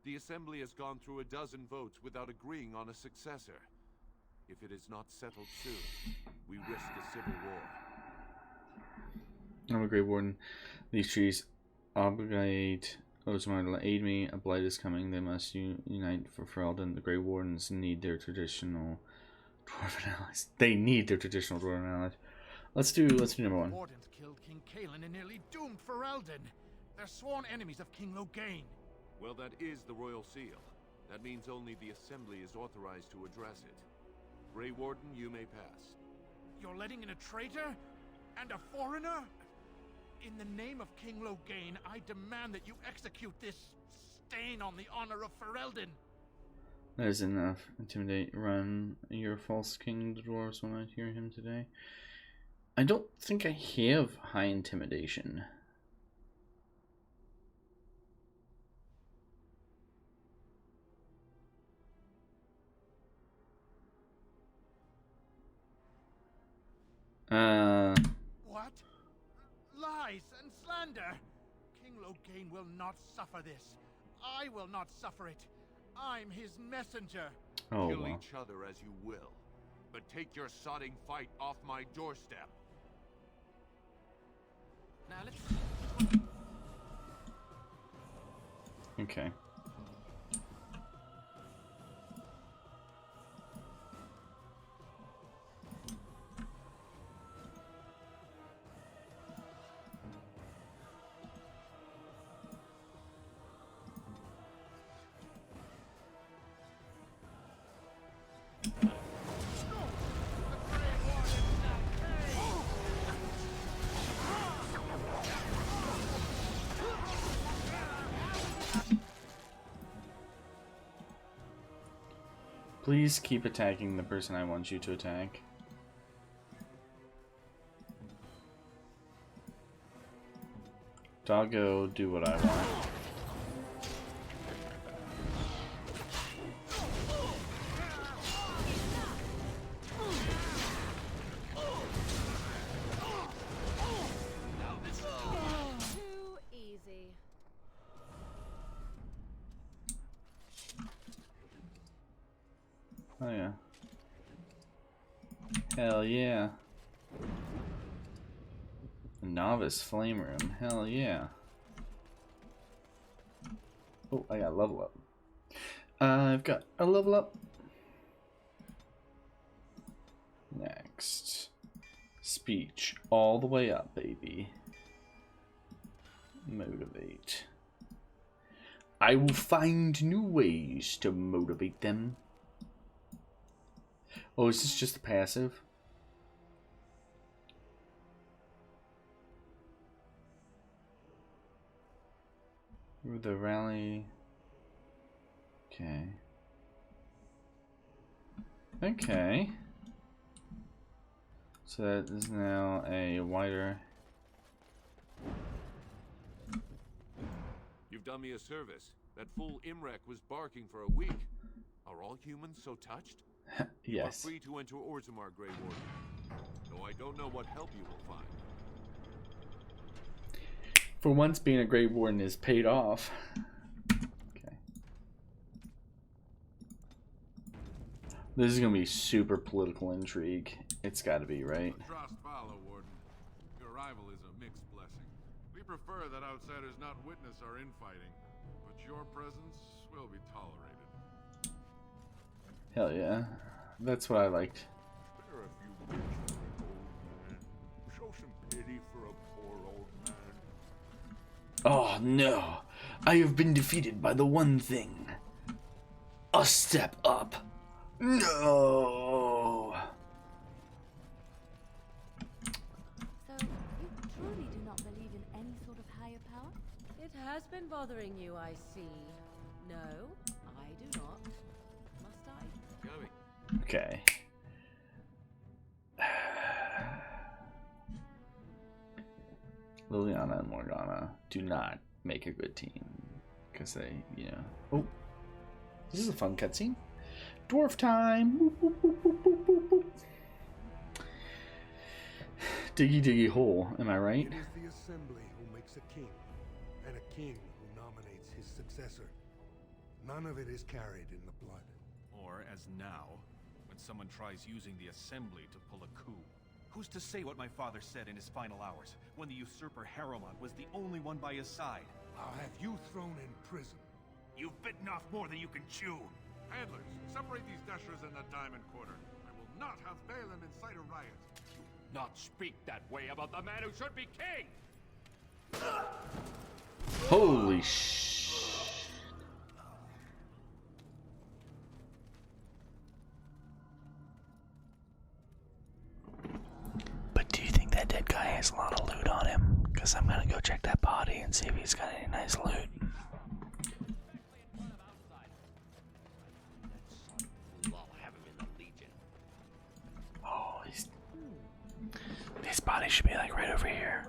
The assembly has gone through a dozen votes without agreeing on a successor. If it is not settled soon, we risk a civil war. I'm a Grey Warden. These trees obligate Orzammar to aid me. A blight is coming. They must unite for Ferelden. The Grey Wardens need their traditional dwarven allies. They need their traditional dwarven allies. Let's do number one. Wardens killed King Cailan and nearly doomed Ferelden. They're sworn enemies of King Loghain. Well, that is the royal seal. That means only the assembly is authorized to address it. Grey Warden, you may pass. You're letting in a traitor? And a foreigner? In the name of King Loghain, I demand that you execute this stain on the honor of Ferelden. That is enough. Intimidate, run. You're a false king. The dwarves will not hear him today. I don't think I have high intimidation. What? Lies and slander! King Loghain will not suffer this. I will not suffer it. I'm his messenger. Oh, Kill well. each other as you will, but take your sodding fight off my doorstep. Now let's... Okay. Please keep attacking the person I want you to attack. Doggo, do what I want. Too easy. Oh yeah. Hell yeah. Novice flame room. Hell yeah. Oh, I got a level up. I've got a level up. Next. Speech. All the way up, baby. Motivate. I will find new ways to motivate them. Oh, is this just a passive? The rally. Okay. Okay. So that is now a wider. You've done me a service. That fool Imrek was barking for a week. Are all humans so touched? Yes. You are free to enter Orzammar, Grey Warden. Though I don't know what help you will find. For once, being a Grey Warden is paid off. Okay. This is gonna be super political intrigue. It's got to be, right? Trost Vala, Warden. Your arrival is a mixed blessing. We prefer that outsiders not witness our infighting, but your presence will be tolerated. Hell yeah. That's what I liked. Spare a few minutes for an old man. Show some pity for a poor old man. Oh no. I have been defeated by the one thing. A step up. No. So, you truly do not believe in any sort of higher power? It has been bothering you, I see. No, I do not. Must I? Coming. Okay. Liliana and Morgana do not make a good team. Because they, you know. Oh. This is a fun cutscene. Dwarf time! Boop, boop, boop, boop, boop, boop, boop. Diggy diggy hole, am I right? It is the assembly who makes a king, and a king who nominates his successor. None of it is carried in the blood. Or, as now, when someone tries using the assembly to pull a coup. Who's to say what my father said in his final hours, when the usurper Harrowmont was the only one by his side? I'll have you thrown in prison. You've bitten off more than you can chew. Handlers, separate these dashers in the Diamond Quarter. I will not have Balin incite a riot. Not speak that way about the man who should be king! Holy sh! But do you think that dead guy has a lot of loot on him? Because I'm gonna go check that body and see if he's got any nice loot. Oh, these bodies should be like right over here.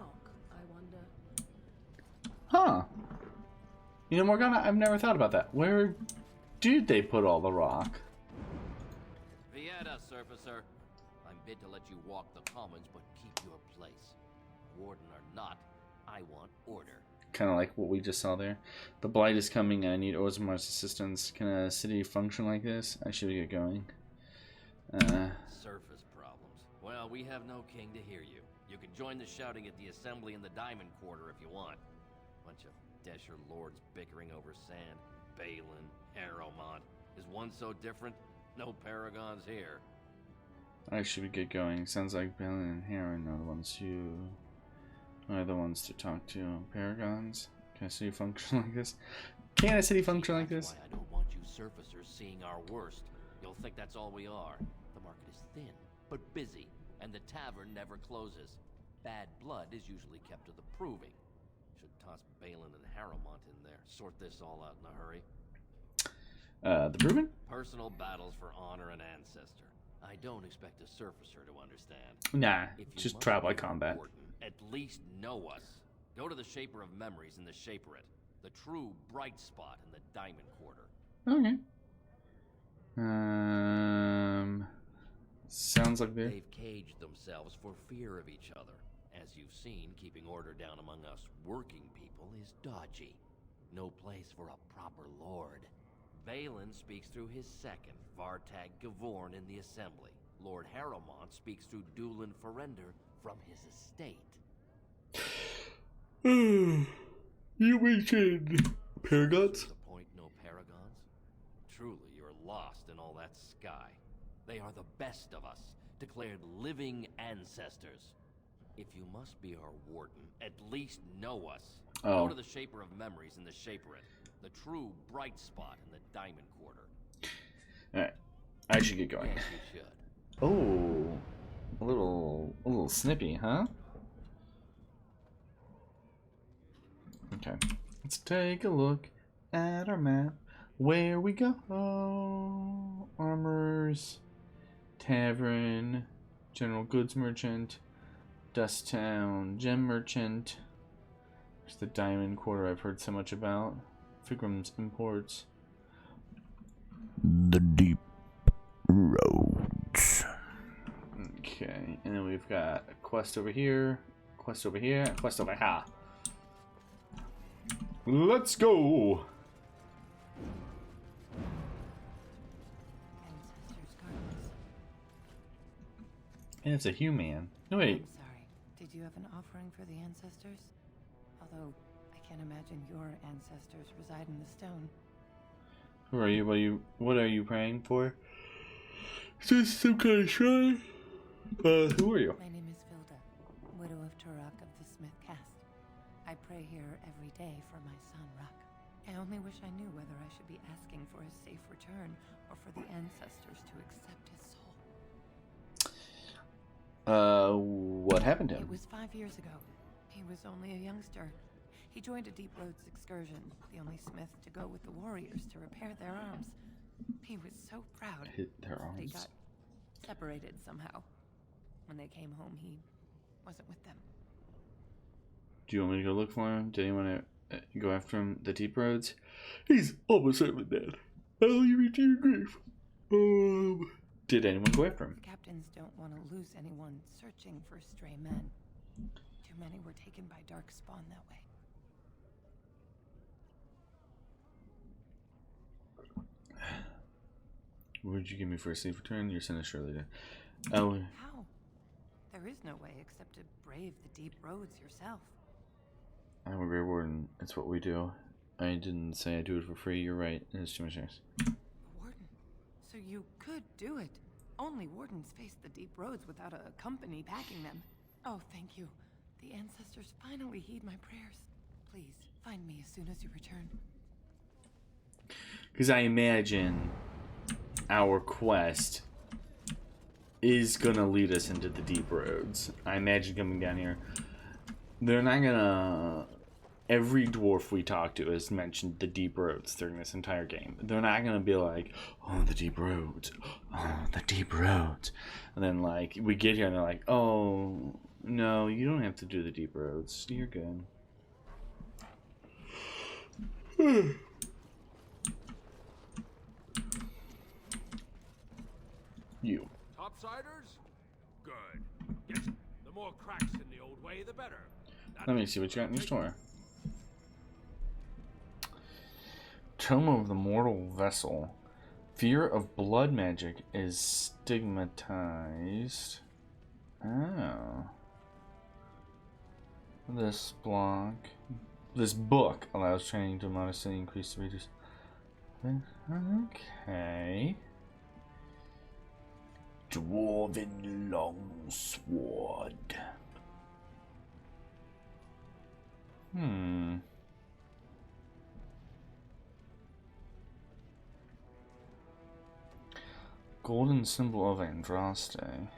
Huh. You know, Morgana, I've never thought about that. Where did they put all the rock? Vieta, Surfacer. I'm bid to let you walk the commons, but keep your place. Warden or not, I want order. kind of like what we just saw there. The Blight is coming. I need Ozimar's assistance. Can a city function like this? I should get going. Surface problems. Well, we have no king to hear you. You can join the shouting at the assembly in the Diamond Quarter if you want. Bunch of Desher lords bickering over sand. Balin, Harrowmont. Is one so different? No paragons here. I should get going. Sounds like Balin and Heron are the ones to talk to. Paragons? Can a city function like this? Can a city function like this? Why I don't want you surfacers seeing our worst. You'll think that's all we are. The market is thin, but busy, and the tavern never closes. Bad blood is usually kept to the proving. Should toss Balin and Harrowmont in there. Sort this all out in a hurry. The proving? Personal battles for honor and ancestor. I don't expect a surfacer to understand. Nah, just trial by combat. At least know us. Go to the Shaper of Memories in the Shaperate. The true bright spot in the Diamond Quarter. Okay. Sounds like they've caged themselves for fear of each other. As you've seen, keeping order down among us working people is dodgy. No place for a proper lord. Balin speaks through his second, Vartag Gavorn, in the Assembly. Lord Harrowmont speaks through Dulin Ferender from his estate. You mentioned paragons? The point, no paragons? Truly, you're lost in all that sky. They are the best of us, declared living ancestors. If you must be our warden, at least know us. Go to the Shaper of Memories in the Shaperate. The true bright spot in the Diamond Quarter. Alright. I should get going. Yes, you should. Oh, a little snippy, huh? Okay. Let's take a look at our map. Where we go? Armors, Tavern, General Goods Merchant, Dust Town, Gem Merchant. There's the Diamond Quarter I've heard so much about. Figram's Imports. The Deep Roads. Okay, and then we've got a quest over here, quest over here, and quest over here. Let's go! And it's a human. No, wait. I'm sorry. Did you have an offering for the ancestors? Although, I can't imagine your ancestors reside in the stone. Who are you? What are you praying for? Is this some kind of shrine? Who are you? My name is Vilda, widow of Turok of the Smith Caste. I pray here every day for my son, Ruck. I only wish I knew whether I should be asking for his safe return or for the ancestors to accept his soul. What happened to him? It was 5 years ago. He was only a youngster. He joined a Deep Roads excursion, the only smith to go with the warriors to repair their arms. He was so proud. Hit their arms. They got separated somehow. When they came home, he wasn't with them. Do you want me to go look for him? Did anyone go after him? The Deep Roads? He's almost certainly dead. I'll leave you to your grief. Did anyone go after him? The captains don't want to lose anyone searching for stray men. Too many were taken by Dark Spawn that way. What would you give me for a safe return? Your son is surely dead. Oh. How? There is no way except to brave the Deep Roads yourself. I'm a Grey Warden. It's what we do. I didn't say I'd do it for free. You're right. It's too much nice. A warden? So you could do it. Only wardens face the Deep Roads without a company backing them. Oh, thank you. The ancestors finally heed my prayers. Please, find me as soon as you return. Because I imagine our quest is gonna lead us into the Deep Roads. I imagine coming down here, they're not gonna... Every dwarf we talk to has mentioned the Deep Roads during this entire game. They're not gonna be like, oh, the Deep Roads, oh, the Deep Roads. And then, like, we get here and they're like, oh, no, you don't have to do the Deep Roads. You're good. You. Topsiders? Good. Yes, the more cracks in the old way, the better. Let me see what you got in your store. Tome of the Mortal Vessel. Fear of blood magic is stigmatized. Oh. This book allows training to modestly increase the reader's. Okay. Dwarven longsword. Golden symbol of Andraste.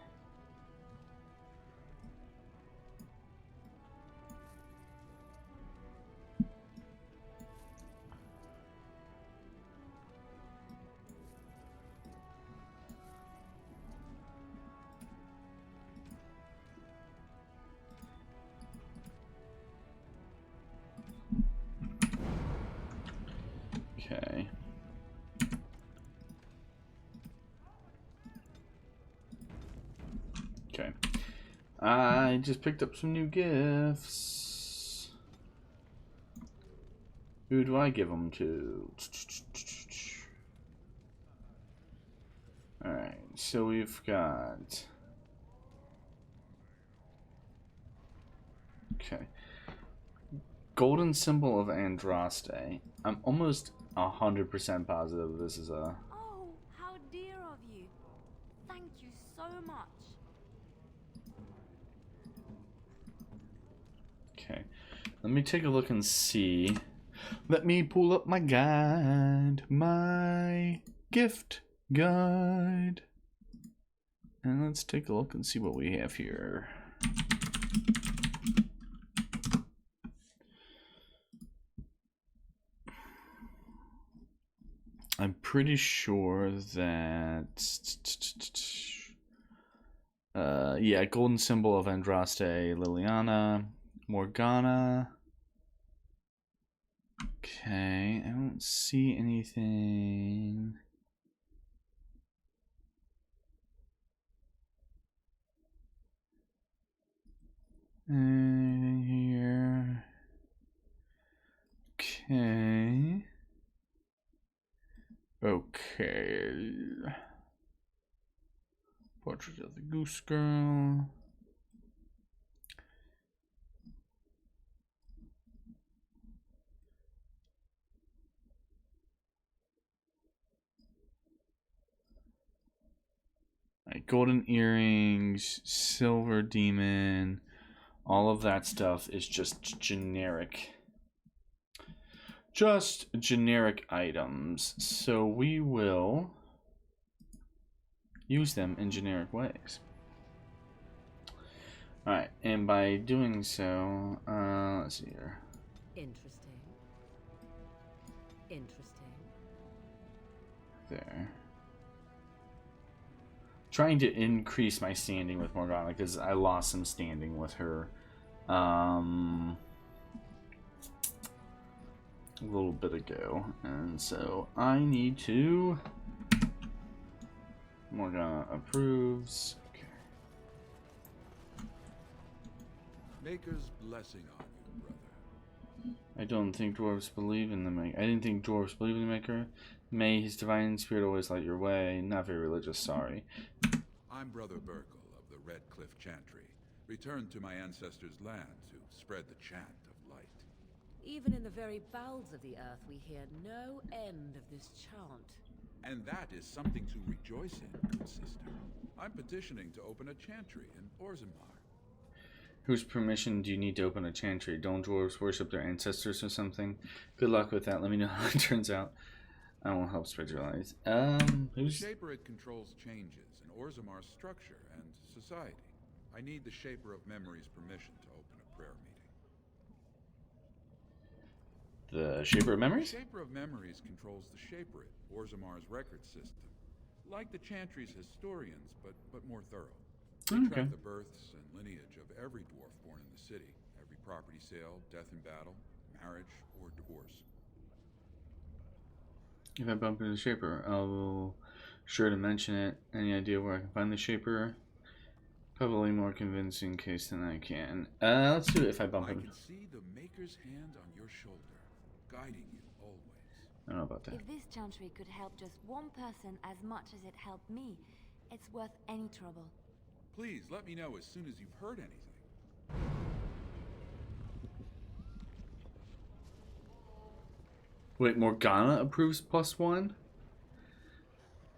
Okay. Okay. I just picked up some new gifts. Who do I give them to? Alright, so we've got... Okay. Golden symbol of Andraste. I'm almost 100% positive this is a... Oh, how dear of you. Thank you so much. Okay. Let me take a look and see. Let me pull up my guide. My gift guide. And let's take a look and see what we have here. I'm pretty sure that yeah, golden symbol of Andraste, Liliana, Morgana. Okay, I don't see anything. Anything here? Okay. Okay. Portrait of the Goose Girl. Right, golden earrings, silver demon, all of that stuff is just generic. Just generic items, so we will use them in generic ways. Alright, and by doing so, let's see here. Interesting. Interesting. There. Trying to increase my standing with Morgana because I lost some standing with her. A little bit ago, and so I need to. Morgana approves. Okay. Maker's blessing on you, brother. I don't think dwarves believe in the maker. I didn't think dwarves believe in the maker. May his divine spirit always light your way. Not very religious, sorry. I'm Brother Burkle of the Red Cliff Chantry, returned to my ancestors' land to spread the chant of light. Even in the very bowels of the earth, we hear no end of this chant. And that is something to rejoice in, good sister. I'm petitioning to open a chantry in Orzammar. Whose permission do you need to open a chantry? Don't dwarves worship their ancestors or something? Good luck with that. Let me know how it turns out. I won't help spread your lies. Who's... The Shaper, it controls changes in Orzammar's structure and society. I need the Shaper of Memory's permission to open a prayer meeting. The Shaper of Memories? The Shaper of Memories controls the Shaperate, Orzammar's record system. Like the Chantry's historians, but more thorough. They track the births and lineage of every dwarf born in the city. Every property sale, death in battle, marriage, or divorce. If I bump into the Shaper, I'll sure to mention it. Any idea where I can find the Shaper? Probably more convincing case than I can. Let's do it if I bump him. I can see the Maker's hand on your shoulder, guiding you always. I don't know about that. If this chantry could help just one person as much as it helped me, it's worth any trouble. Please, let me know as soon as you've heard anything. Wait, Morgana approves +1?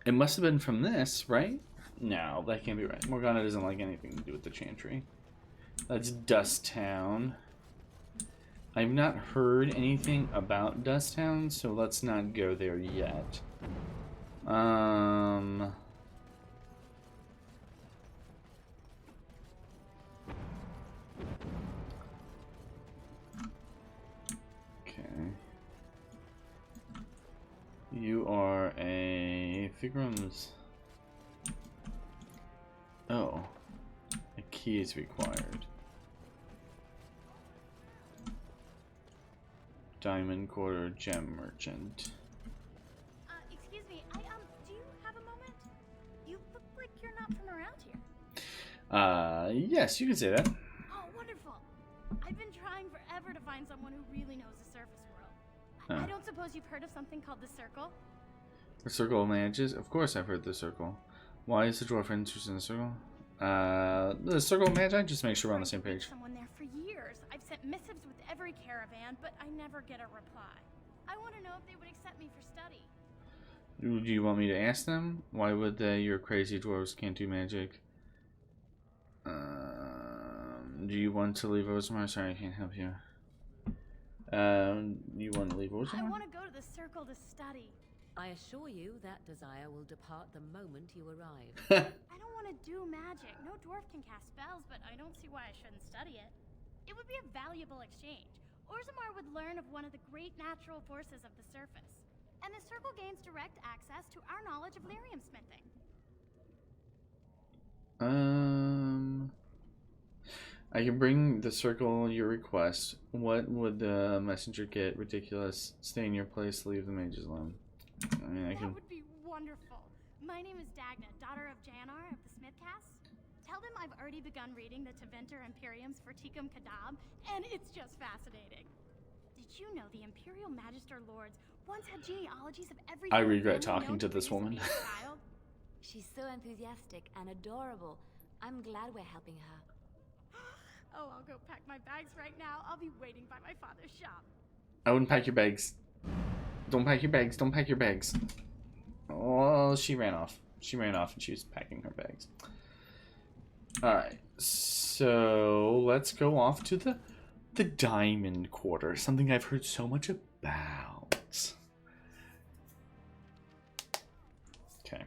It must have been from this, right? No, that can't be right. Morgana doesn't like anything to do with the Chantry. That's Dust Town. I've not heard anything about Dust Town, so let's not go there yet. Okay. You are a Figram's. Oh, a key is required. Diamond Quarter Gem Merchant. Excuse me, do you have a moment? You look like you're not from around here. Yes, you can say that. Oh, wonderful. I've been trying forever to find someone who really knows the surface world. I don't suppose you've heard of something called the Circle? The Circle of Manages? Of course I've heard the Circle. Why is the dwarf interested in the Circle? The Circle of Magi? Just make sure we're on the same page. Someone there for years. I've sent missives with every caravan, but I never get a reply. I want to know if they would accept me for study. Do you want me to ask them? Why would they? Your crazy dwarves can't do magic. Do you want to leave Orzammar? Sorry, I can't help you. You want to leave Orzammar? I want to go to the Circle to study. I assure you that desire will depart the moment you arrive. I don't want to do magic. No dwarf can cast spells, but I don't see why I shouldn't study it. It would be a valuable exchange. Orzammar would learn of one of the great natural forces of the surface. And the Circle gains direct access to our knowledge of lyrium smithing. I can bring the Circle your request. What would the messenger get? Ridiculous. Stay in your place, leave the mages alone. I mean, That would be wonderful. My name is Dagna, daughter of Janar of the Smithcast. Tell them I've already begun reading the Tevinter Imperiums for Tikum Kadab, and it's just fascinating. Did you know the Imperial Magister Lords once had genealogies of every... I regret talking to this woman. She's so enthusiastic and adorable. I'm glad we're helping her. Oh, I'll go pack my bags right now. I'll be waiting by my father's shop. I wouldn't pack your bags. Don't pack your bags. Don't pack your bags. Oh, she ran off. She ran off and she was packing her bags. Alright, so let's go off to the Diamond Quarter. Something I've heard so much about. Okay.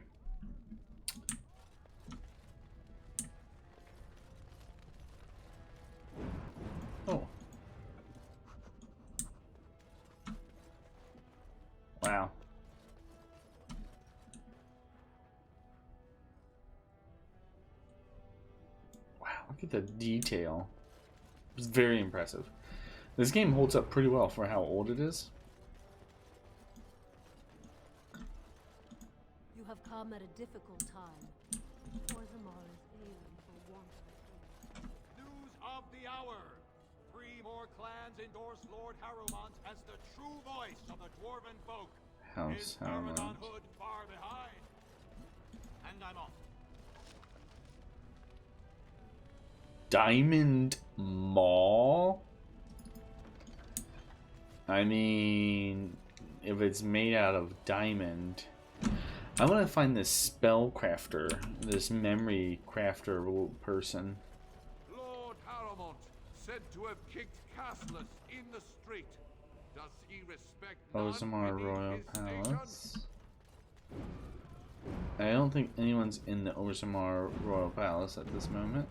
Oh. Wow. Wow, look at the detail. It's very impressive. This game holds up pretty well for how old it is. You have come at a difficult time. Orzammar is ailing for want of a king. News of the hour. 3 more clans endorse Lord Harrowmont as the true voice of the dwarven folk. House Is Harrowmont. Caradon Hood far behind? And I'm off. Diamond Mall? I mean, if it's made out of diamond, I want to find this spellcrafter, this memory crafter person. Lord Harrowmont, said to have kicked Castless in the street. Does he respect Orzammar none Royal beneath his station? Palace. I don't think anyone's in the Orzammar Royal Palace at this moment.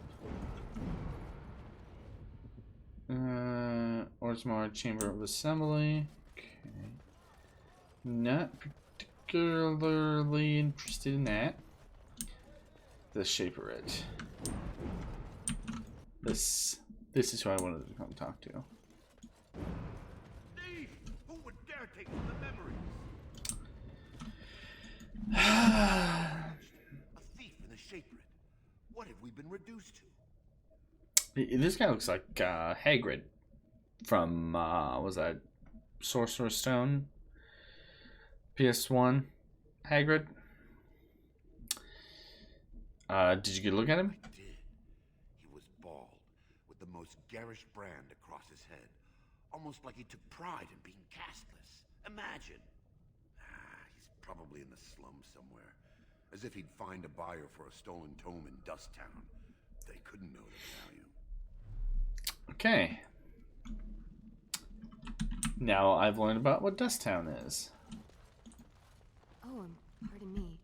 Orzammar Chamber of Assembly. Okay. Not particularly interested in that. The Shaperate. This is who I wanted to come talk to. Thief! Who would dare take the memories? A thief in the Shaperate. What have we been reduced to? This guy looks like Hagrid from was that Sorcerer's Stone? PS1, Hagrid. Did you get a look at him? I did. He was bald, with the most garish brand across his head. Almost like he took pride in being castless. Imagine. He's probably in the slums somewhere. As if he'd find a buyer for a stolen tome in Dust Town. They couldn't know the value. Okay. Now I've learned about what Dust Town is. Oh, pardon me.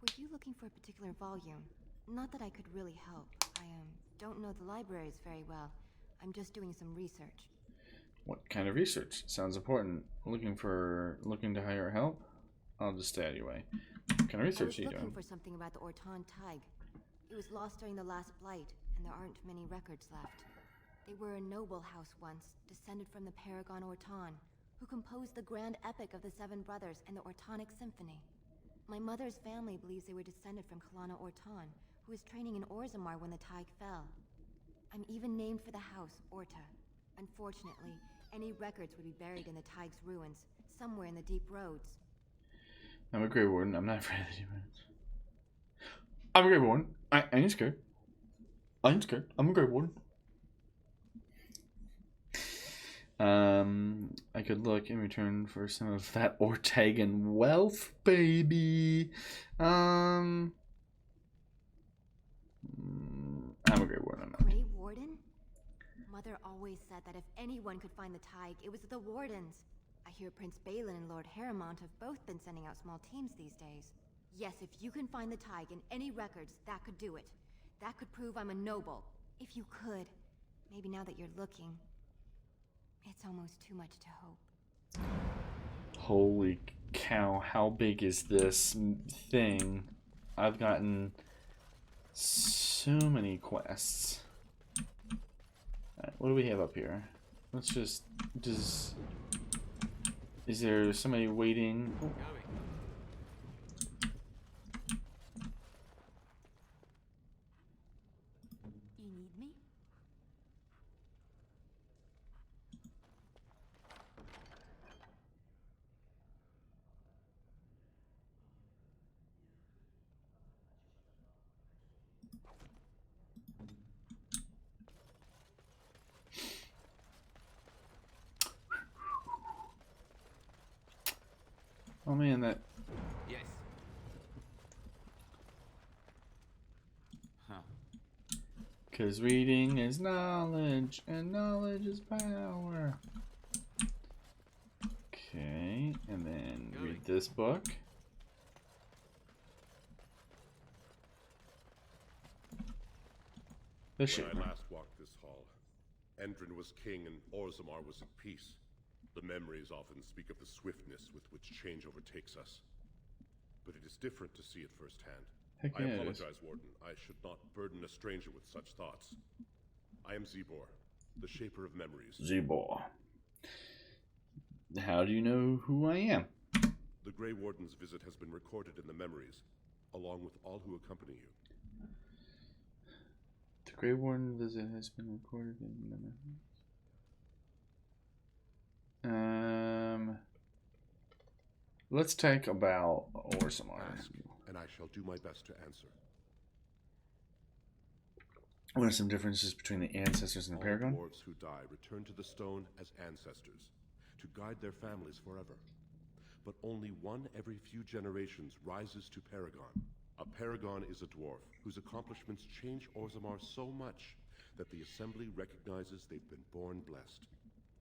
Were you looking for a particular volume? Not that I could really help. I don't know the libraries very well. I'm just doing some research. What kind of research? Sounds important. Looking to hire help? I'll just stay out of your way. What kind of research are you doing? I was looking for something about the Orton Tig. It was lost during the last blight, and there aren't many records left. They were a noble house once, descended from the Paragon Orton, who composed the grand epic of the Seven Brothers and the Ortonic Symphony. My mother's family believes they were descended from Kalana Orton, who was training in Orzammar when the Tig fell. I'm even named for the house, Orta. Unfortunately, any records would be buried in the Tig's ruins, somewhere in the deep roads. I'm a Grey Warden. I'm not afraid of the demons. I'm a Grey Warden. I ain't scared. I ain't scared. I'm a Grey Warden. I could look in return for some of that Ortegan wealth, baby. I'm a Grey Warden. Grey Warden? Mother always said that if anyone could find the Tig, it was the Wardens. I hear Prince Balin and Lord Harrowmont have both been sending out small teams these days. Yes, if you can find the Tig in any records, that could do it. That could prove I'm a noble. If you could. Maybe now that you're looking. It's almost too much to hope. Holy cow, how big is this thing? I've gotten so many quests. Alright, what do we have up here? Let's just... Is there somebody waiting? Oh. You need me? Oh man, that... Yes. Huh. Because reading is knowledge, and knowledge is power. Okay, and then read this book. When I last walked this hall, Endrin was king and Orzammar was at peace. The memories often speak of the swiftness with which change overtakes us. But it is different to see it firsthand. Heck I yeah, apologize, Warden. I should not burden a stranger with such thoughts. I am Zebor, the Shaper of Memories. Zebor. How do you know who I am? The Grey Warden's visit has been recorded in the memories, along with all who accompany you. The Grey Warden visit has been recorded in the memories. Let's talk about Orzammar. Ask, and I shall do my best to answer. What are some differences between the ancestors and the Paragon? All dwarves who die return to the stone as ancestors, to guide their families forever. But only one every few generations rises to Paragon. A Paragon is a dwarf whose accomplishments change Orzammar so much that the Assembly recognizes they've been born blessed.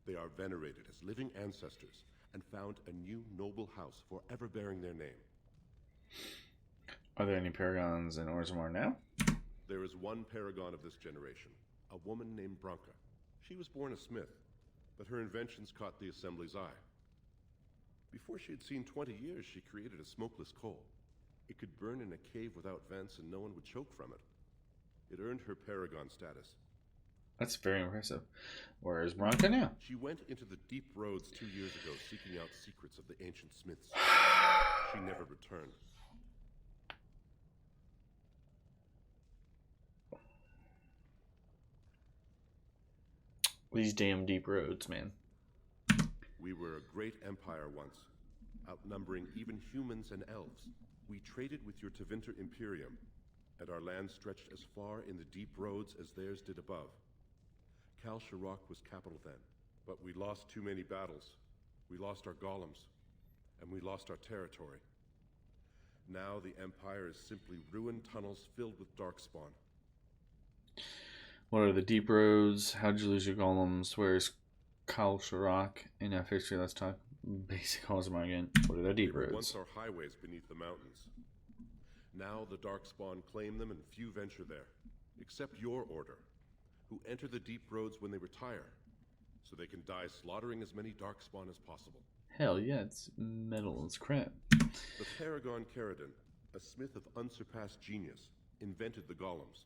They are venerated as living ancestors and found a new noble house forever bearing their name. Are there any Paragons in Orzammar now? There is one Paragon of this generation, a woman named Branka. She was born a smith, but her inventions caught the Assembly's eye. Before she had seen 20 years, she created a smokeless coal. It could burn in a cave without vents and no one would choke from it. It earned her Paragon status. That's very impressive. Where is Branka now? She went into the deep roads 2 years ago seeking out secrets of the ancient smiths. She never returned. These damn deep roads, man. We were a great empire once. outnumbering even humans and elves. We traded with your Tevinter Imperium, and our land stretched as far in the deep roads as theirs did above. Kal Sharok was capital then, but we lost too many battles. We lost our golems, and we lost our territory. Now the Empire is simply ruined tunnels filled with darkspawn. What are the deep roads? How'd you lose your golems? Where's Kal Sharok? In that history, let's talk basic Orzammar again. What are the deep roads? Once our highways beneath the mountains. Now the darkspawn claim them and few venture there, except your order, who enter the deep roads when they retire, so they can die slaughtering as many darkspawn as possible. Hell yeah, it's metal as crap. The Paragon Caridin, a smith of unsurpassed genius, invented the golems.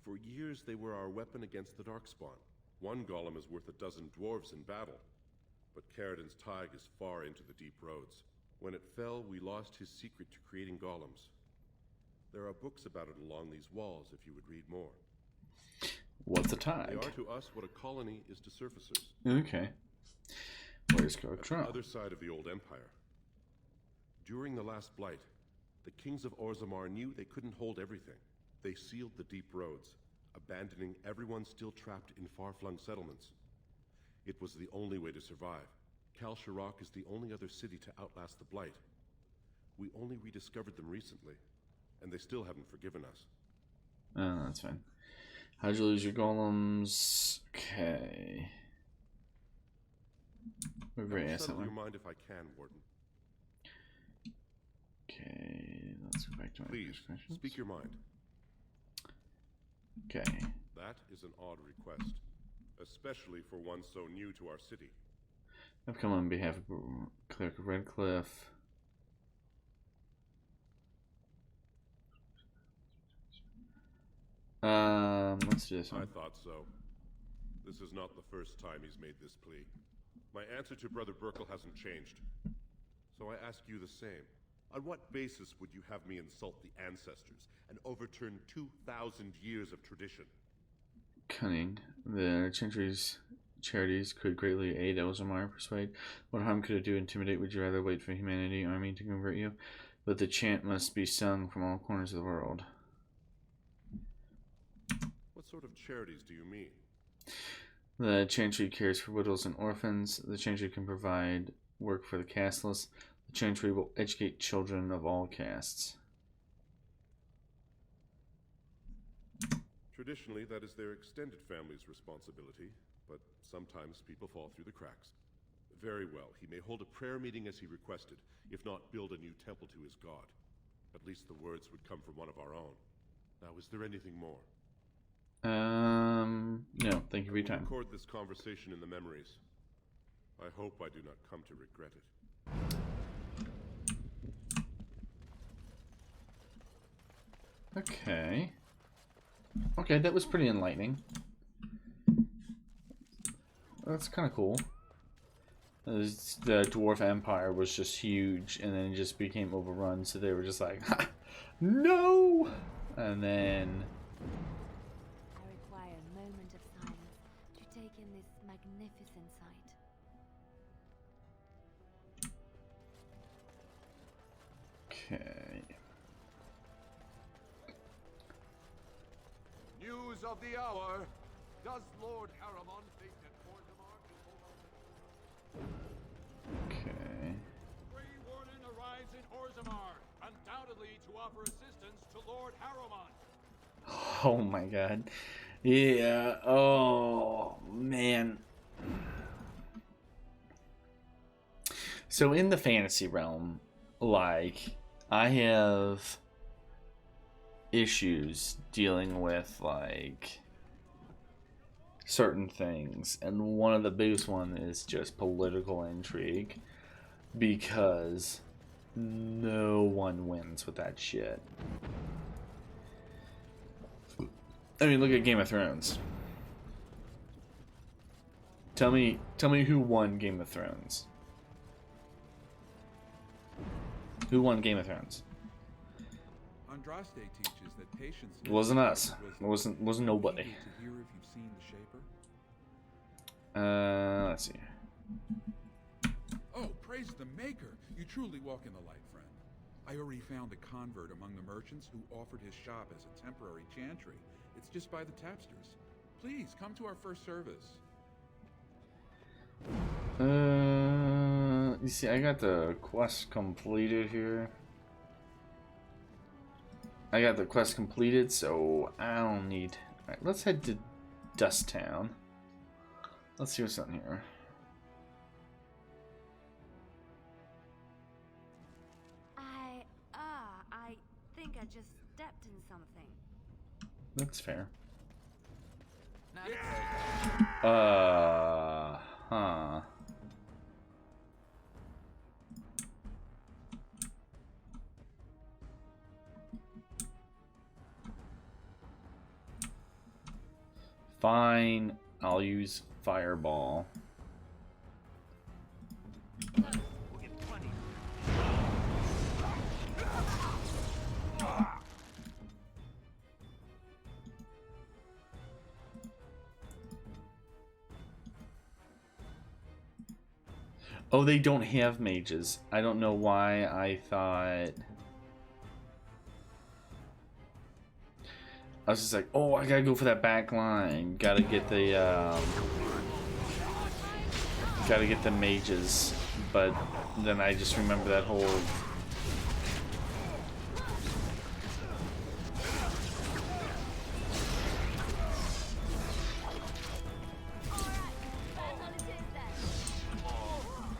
For years they were our weapon against the darkspawn. One golem is worth a dozen dwarves in battle, but Caridin's Tig is far into the deep roads. When it fell, we lost his secret to creating golems. There are books about it along these walls if you would read more. What's a Tig? They are to us what a colony is to surfacers. Okay. Where's Gortrok? The other side of the old empire. During the last blight, the kings of Orzammar knew they couldn't hold everything. They sealed the deep roads, abandoning everyone still trapped in far-flung settlements. It was the only way to survive. Kal Sharok is the only other city to outlast the blight. We only rediscovered them recently, and they still haven't forgiven us. Oh, that's fine. How'd you lose your golems? Okay. We're very settle your mind if I can, Warden. Okay, let's go back to my Please, questions. speak your mind. Okay. That is an odd request, especially for one so new to our city. I've come on behalf of Cleric of Redcliffe. Let's do this one. I thought so. This is not the first time he's made this plea. My answer to Brother Burkle hasn't changed. So I ask you the same. On what basis would you have me insult the ancestors and overturn 2,000 years of tradition? Cunning. The Chantry's charities could greatly aid Orzammar. Persuade. What harm could it do? Intimidate? Would you rather wait for humanity army to convert you? But the chant must be sung from all corners of the world. What sort of charities do you mean? The Chantry cares for widows and orphans. The Chantry can provide work for the casteless. The Chantry will educate children of all castes. Traditionally, that is their extended family's responsibility, but sometimes people fall through the cracks. Very well, he may hold a prayer meeting as he requested, if not build a new temple to his god. At least the words would come from one of our own. Now, is there anything more? No, thank you for your time. Record this conversation in the memories. I hope I do not come to regret it. Okay. Okay, that was pretty enlightening. That's kind of cool. The Dwarf Empire was just huge, and then it just became overrun, so they were just like, ha, no! And then... I require a moment of silence to take in this magnificent sight. Okay. News of the hour. Does Lord Harriman think that Orzammar can hold Okay. Free Warden arrives in Orzammar, undoubtedly to offer assistance to Lord Harriman. Oh my god. Yeah. Oh, man. So in the fantasy realm, like, I have issues dealing with, like, certain things, and one of the biggest one is just political intrigue, because no one wins with that shit. I mean, look at Game of Thrones. Tell me who won Game of Thrones. Who won Game of Thrones? Andraste teaches that patience. It wasn't us. It wasn't nobody. To hear if you've seen the Shaper. Let's see. Oh, Praise the Maker! You truly walk in the light, friend. I already found a convert among the merchants who offered his shop as a temporary chantry. It's just by the tapsters. Please, come to our first service. You see, I got the quest completed here. I got the quest completed, so I don't need... Alright, let's head to Dust Town. Let's see what's on here. I think I just stepped in something. That's fair. Huh. Fine, I'll use Fireball. Oh, they don't have mages. I don't know why I thought... I was just like, oh, I gotta go for that back line. Gotta get the mages. But then I just remember that whole...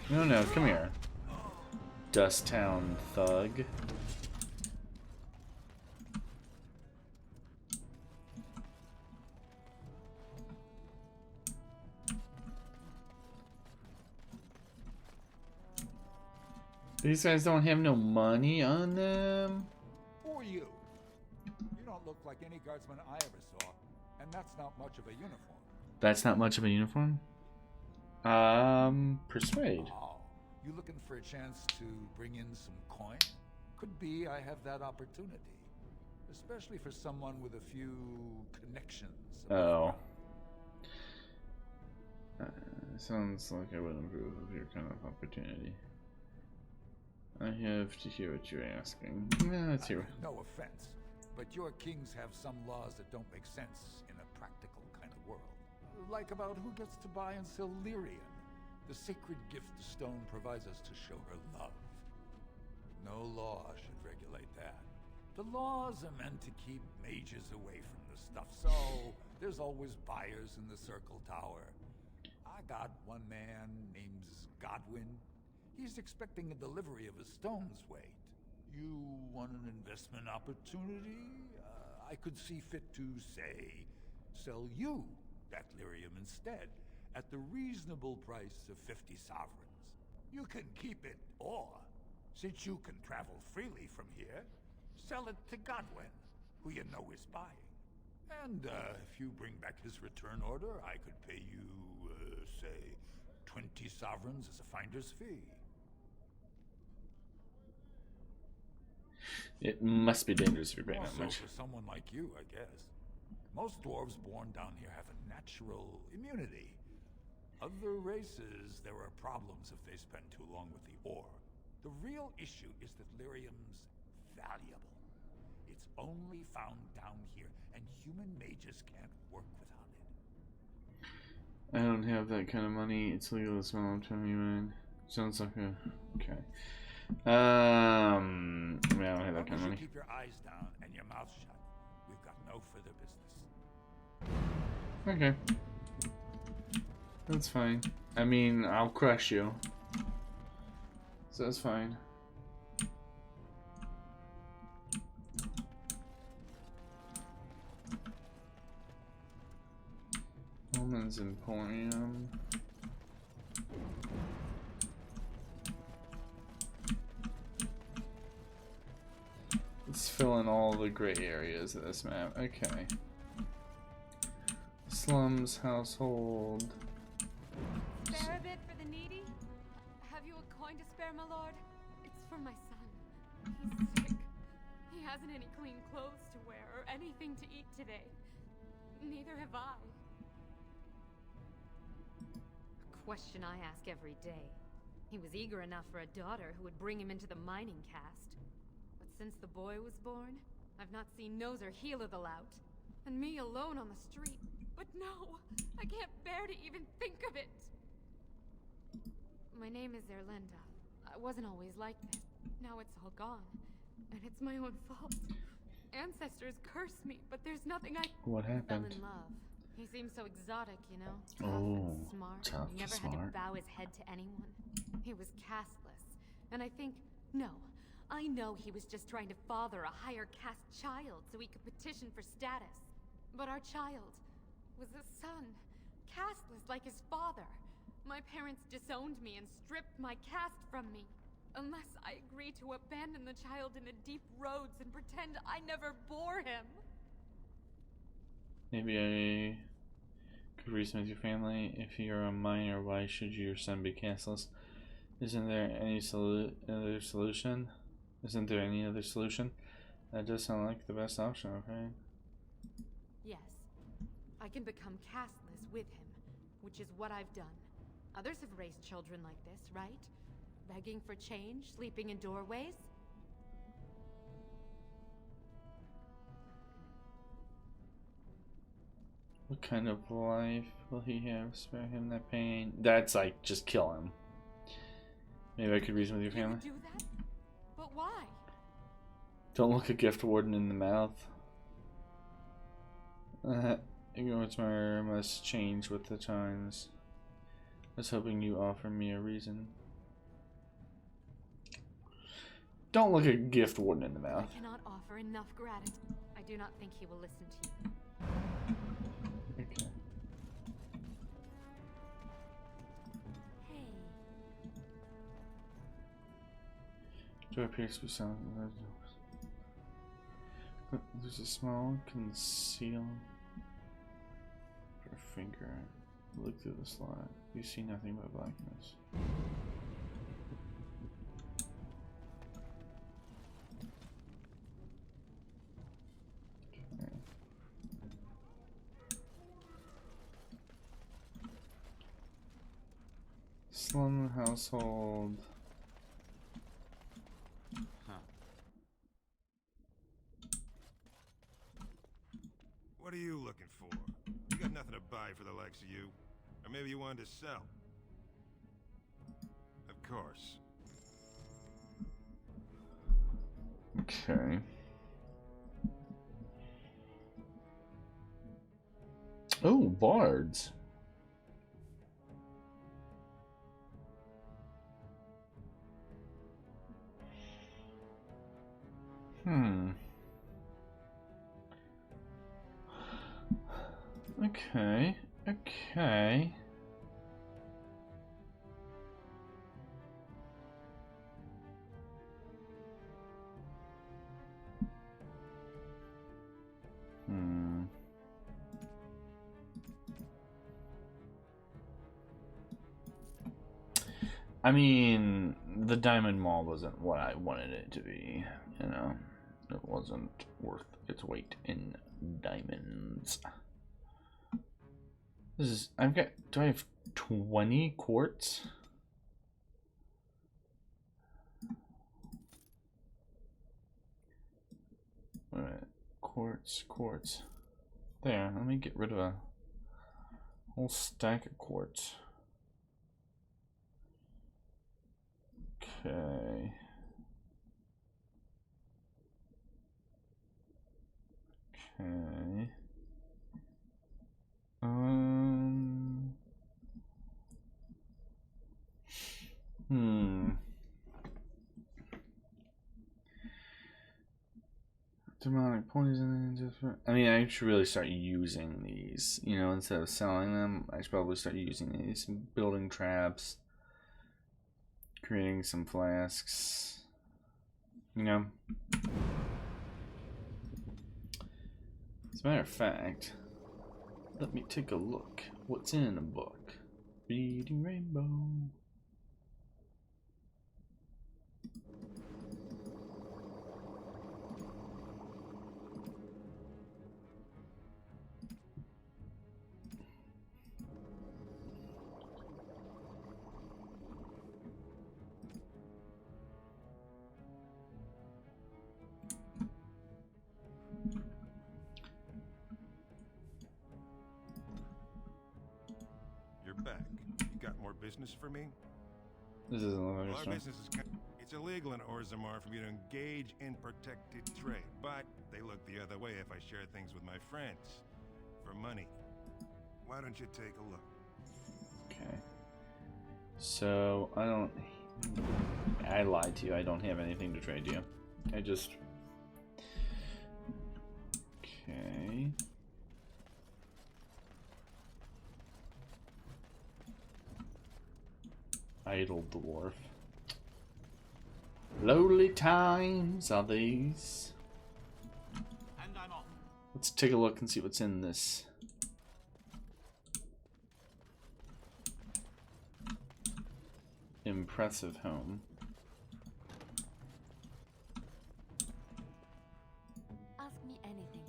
No, come here. Dust Town thug. These guys don't have no money on them. Who are you? You don't look like any guardsman I ever saw, and that's not much of a uniform. That's not much of a uniform? Persuade. Oh, you looking for a chance to bring in some coin? Could be I have that opportunity. Especially for someone with a few connections. Oh. Sounds like I would improve of your kind of opportunity. I have to hear what you're asking. Let's hear. No offense, but your kings have some laws that don't make sense in a practical kind of world. Like about who gets to buy and sell lyrium. The sacred gift the stone provides us to show her love. No law should regulate that. The laws are meant to keep mages away from the stuff, so there's always buyers in the Circle Tower. I got one man named Godwin. He's expecting a delivery of a stone's weight. You want an investment opportunity? I could see fit to, say, sell you that lyrium instead, at the reasonable price of 50 sovereigns. You can keep it, or, since you can travel freely from here, sell it to Godwin, who you know is buying. And if you bring back his return order, I could pay you, say, 20 sovereigns as a finder's fee. It must be dangerous if you're paying that much. For someone like you, I guess. Most dwarves born down here have a natural immunity. Other races, there are problems if they spend too long with the ore. The real issue is that lyrium's valuable. It's only found down here, and human mages can't work without it. I don't have that kind of money. It's legal to smell. I'm telling you, man. Sounds like a... Okay. I mean, I don't have that kind of money. Keep your eyes down and your mouth shut. We've got no further business. Okay. That's fine. I mean, I'll crush you. So that's fine. Woman's Emporium. Let's fill in all the gray areas of this map. Okay. Slums, household. Spare a bit for the needy? Have you a coin to spare, my lord? It's for my son. He's sick. He hasn't any clean clothes to wear or anything to eat today. Neither have I. A question I ask every day. He was eager enough for a daughter who would bring him into the mining caste. But since the boy was born, I've not seen nose or heel of the lout. And me alone on the street. But no, I can't bear to even think of it. My name is Erlinda. I wasn't always like this. Now it's all gone. And it's my own fault. Ancestors cursed me, but there's nothing I... What happened? Fell in love. He seemed so exotic, you know? Oh, Smart. tough, He never smart. had to bow his head to anyone. He was casteless. And I think, no, I know he was just trying to father a higher caste child so he could petition for status. But our child was a son, casteless like his father. My parents disowned me and stripped my caste from me. Unless I agree to abandon the child in the deep roads and pretend I never bore him. Maybe I could reason with your family. If you're a minor, why should your son be castless? Isn't there any other solution? Isn't there any other solution? That does sound like the best option, okay? Yes, I can become casteless with him, which is what I've done. Others have raised children like this, right? Begging for change, sleeping in doorways. What kind of life will he have? Spare him that pain. That's like, just kill him. Maybe I could reason with your family. Do that? But why? Don't look a gift warden in the mouth. Ignorance must change with the times. I was hoping you offer me a reason. Don't look a gift warden in the mouth. I cannot offer enough gratitude. I do not think he will listen to you. Okay. Hey. Do I appear to be silent? There's a small conceal for a finger. Look through the slot. You see nothing but blackness. Okay. Slum household. What are you looking for? You got nothing to buy for the likes of you. Or maybe you wanted to sell. Of course. Okay. Oh, bards. Okay. Okay. I mean, the Diamond Mall wasn't what I wanted it to be, you know. It wasn't worth its weight in diamonds. This is, do I have 20 quartz? Alright, quartz. There, let me get rid of a whole stack of quartz. Okay. Okay. Demonic poison. I mean, I should really start using these. You know, instead of selling them, I should probably start using these, building traps, creating some flasks. You know. As a matter of fact, let me take a look. What's in a book? Reading Rainbow. business for me? This doesn't look like Well, a our store. business is it's illegal in Orzammar for me to engage in protected trade, but they look the other way if I share things with my friends for money. Why don't you take a look? Okay. So I lied to you. I don't have anything to trade you. I just. Okay. Idle dwarf. Lowly times are these. And I'm off. Let's take a look and see what's in this. Impressive home. Ask me anything.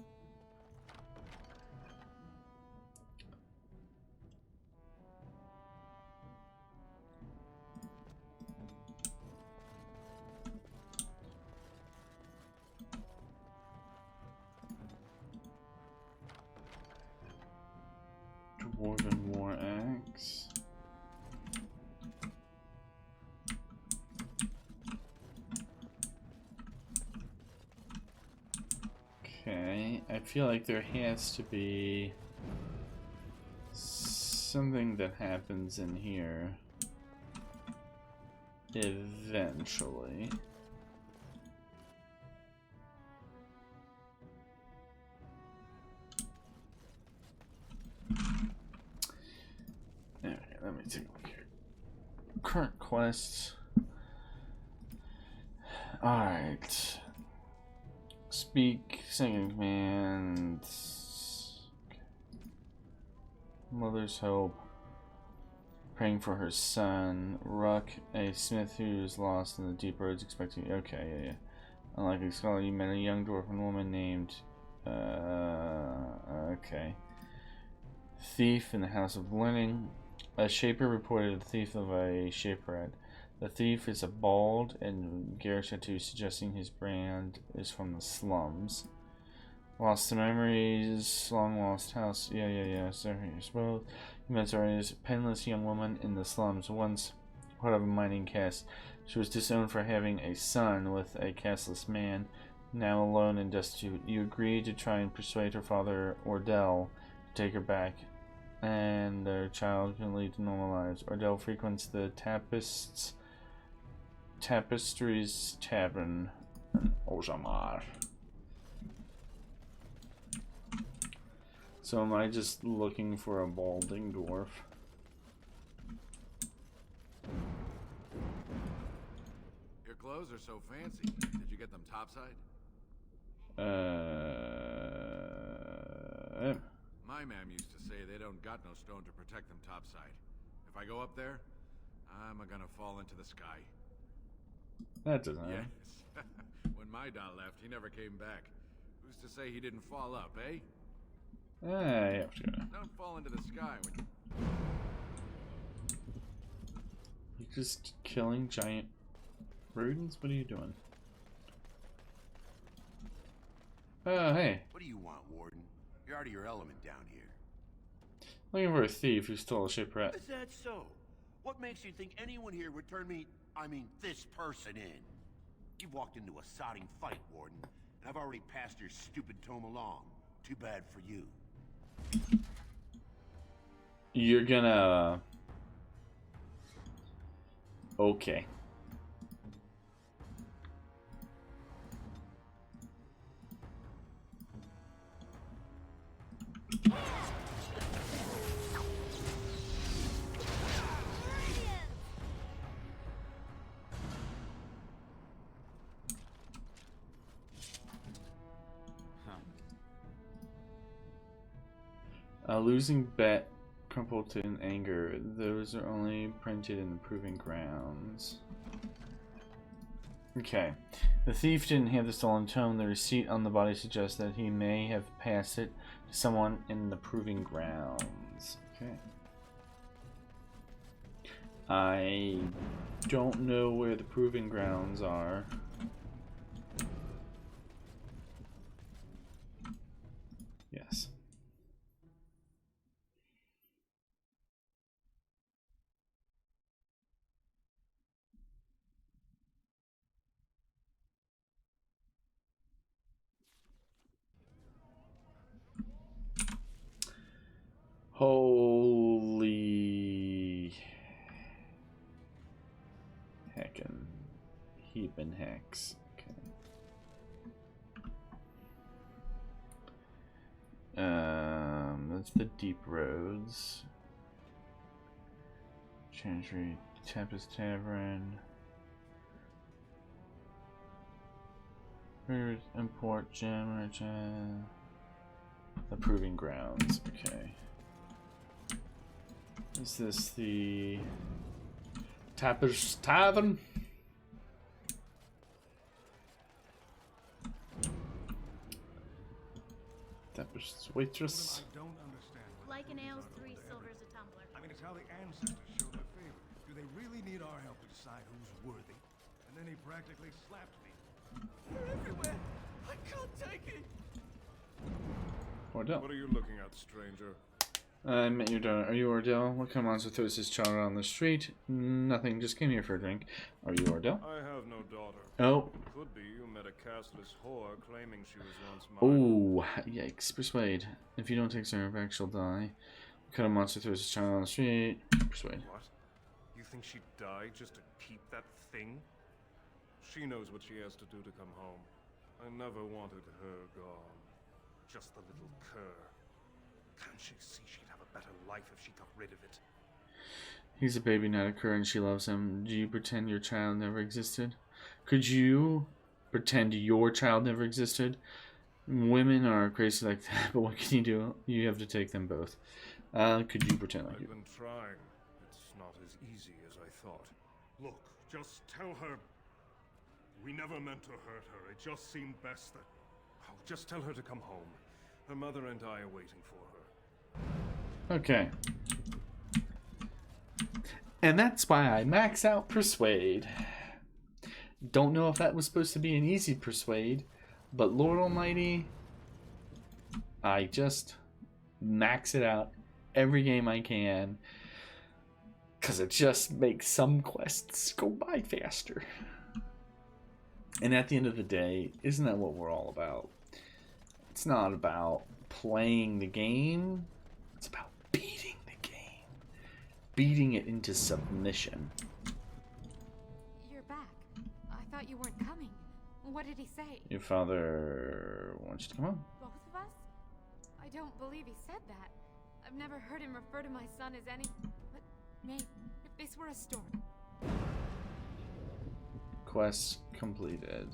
Dwarven War Axe. Okay, I feel like there has to be something that happens in here eventually. Okay, let me take a look here. Current quests. Alright. Speak, second command. Okay. Mother's hope. Praying for her son. Ruck, a smith who is lost in the deep roads, expecting. Okay, yeah. Unlikely scholar, you met a young dwarven woman named. Okay. Thief in the House of Learning. A shaper reported a thief of a shaperette. The thief is a bald and garish tattoo, suggesting his brand is from the slums. Lost to memories, long lost house. Yeah. So here's both. You met a penniless young woman in the slums, once part of a mining caste. She was disowned for having a son with a casteless man, now alone and destitute. You agreed to try and persuade her father, Ordell, to take her back, and their child can lead to normal lives. Ordell frequents the Tapestries Tavern in Orzammar. So am I just looking for a balding dwarf? Your clothes are so fancy. Did you get them topside? My ma'am used to say they don't got no stone to protect them topside. If I go up there, I'm gonna fall into the sky. That doesn't happen. Yes. When my dad left, he never came back. Who's to say he didn't fall up, eh? Yeah, sure. Don't fall into the sky when You're just killing giant rodents? What are you doing? Oh, hey. What do you want, Warden? You're out of your element down here. Looking for a thief who stole a shipwreck. Is that so? What makes you think anyone here would turn this person in? You've walked into a sodding fight, Warden, and I've already passed your stupid tome along. Too bad for you. You're gonna... Okay. Losing bet crumpled to in anger. Those are only printed in the proving grounds. Okay. The thief didn't have the stolen tome. The receipt on the body suggests that he may have passed it to someone in the proving grounds. Okay. I don't know where the proving grounds are. Yes. Holy heckin' heapin' hex. Okay. That's the Deep Roads. Chantry, Tempest Tavern. Import Gem Merchant. The Proving Grounds. Okay. Is this the Tempest Tavern? Tempest Waitress. I don't understand. Like an ale's 3 silvers a tumbler. I mean, it's how the ancestors showed their favor. Do they really need our help to decide who's worthy? And then he practically slapped me. They're everywhere. I can't take it. Ordell. What are you looking at, stranger? I met your daughter. Are you Ordell? What kind of monster throws his child on the street? Nothing. Just came here for a drink. Are you Ordell? I have no daughter. Oh. Could be you met a castless whore claiming she was once mine. Oh, yikes. Persuade. If you don't take her back, she'll die. What kind of monster throws his child on the street? Persuade. What? You think she'd die just to keep that thing? She knows what she has to do to come home. I never wanted her gone. Just the little cur. Can't she see she'd have a better life if she got rid of it? He's a baby, not a cur, and she loves him. Do you pretend your child never existed? Could you pretend your child never existed? Women are crazy like that, but what can you do? You have to take them both. Could you pretend like I've you? been trying. It's not as easy as I thought. Look, just tell her we never meant to hurt her. It just seemed best that... Oh, just tell her to come home. Her mother and I are waiting for her. Okay. And that's why I max out Persuade. Don't know if that was supposed to be an easy Persuade, but Lord Almighty, I just max it out every game I can, because it just makes some quests go by faster. And at the end of the day, isn't that what we're all about? It's not about playing the game, it's about beating the game. Beating it into submission. You're back. I thought you weren't coming. What did he say? Your father wants you to come home. Both of us? I don't believe he said that. I've never heard him refer to my son as any... But, May, if this were a story... Quest completed.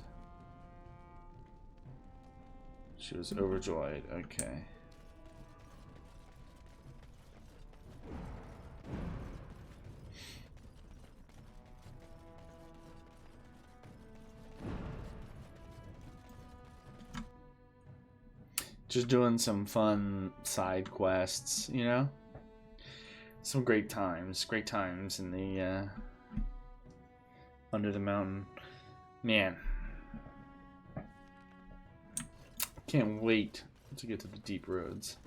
She was overjoyed. Okay. Just doing some fun side quests, you know? Some great times in the Under the Mountain. Man. Can't wait to get to the Deep Roads.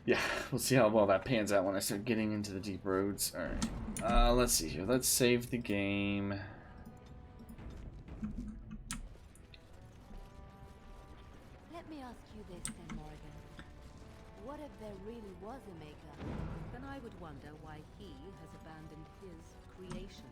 Yeah, we'll see how well that pans out when I start getting into the Deep Roads. Alright. Let's see here. Let's save the game. Let me ask you this then, Morrigan. What if there really was a maker? Then I would wonder why he has abandoned his creation.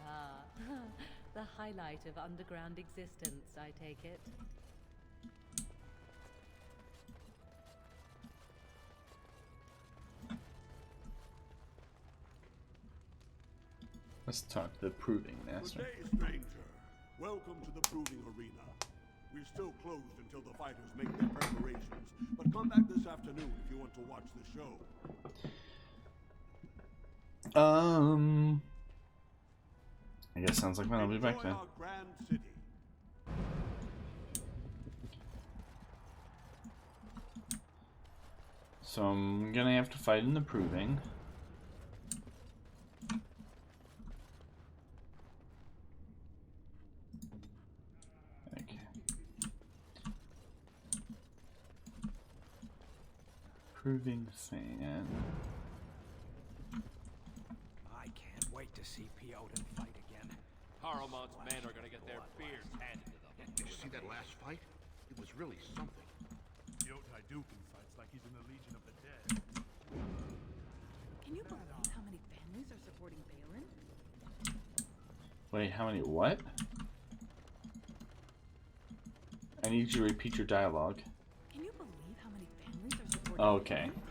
Ah, the highlight of underground existence, I take it. Let's talk to the Proving Master. Good day, stranger. Welcome to the Proving Arena. We're still closed until the fighters make their preparations, but come back this afternoon if you want to watch the show. I guess sounds like I'll be back then. Our grand city. So I'm gonna have to fight in the Proving. Proving fan. I can't wait to see Piotin fight again. Haruman's men are gonna get their beards handed to them. Did you see that last fight? It was really something. Yotaidukin fights like he's in the Legion of the Dead. Can you believe how many families are supporting Balin? Wait, how many what? I need you to repeat your dialogue. Can you believe how many families are supporting Okay. Balin?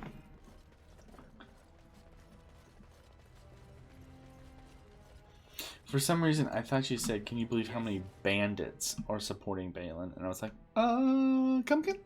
For some reason, I thought she said, "Can you believe how many bandits are supporting Balin?" And I was like, come again?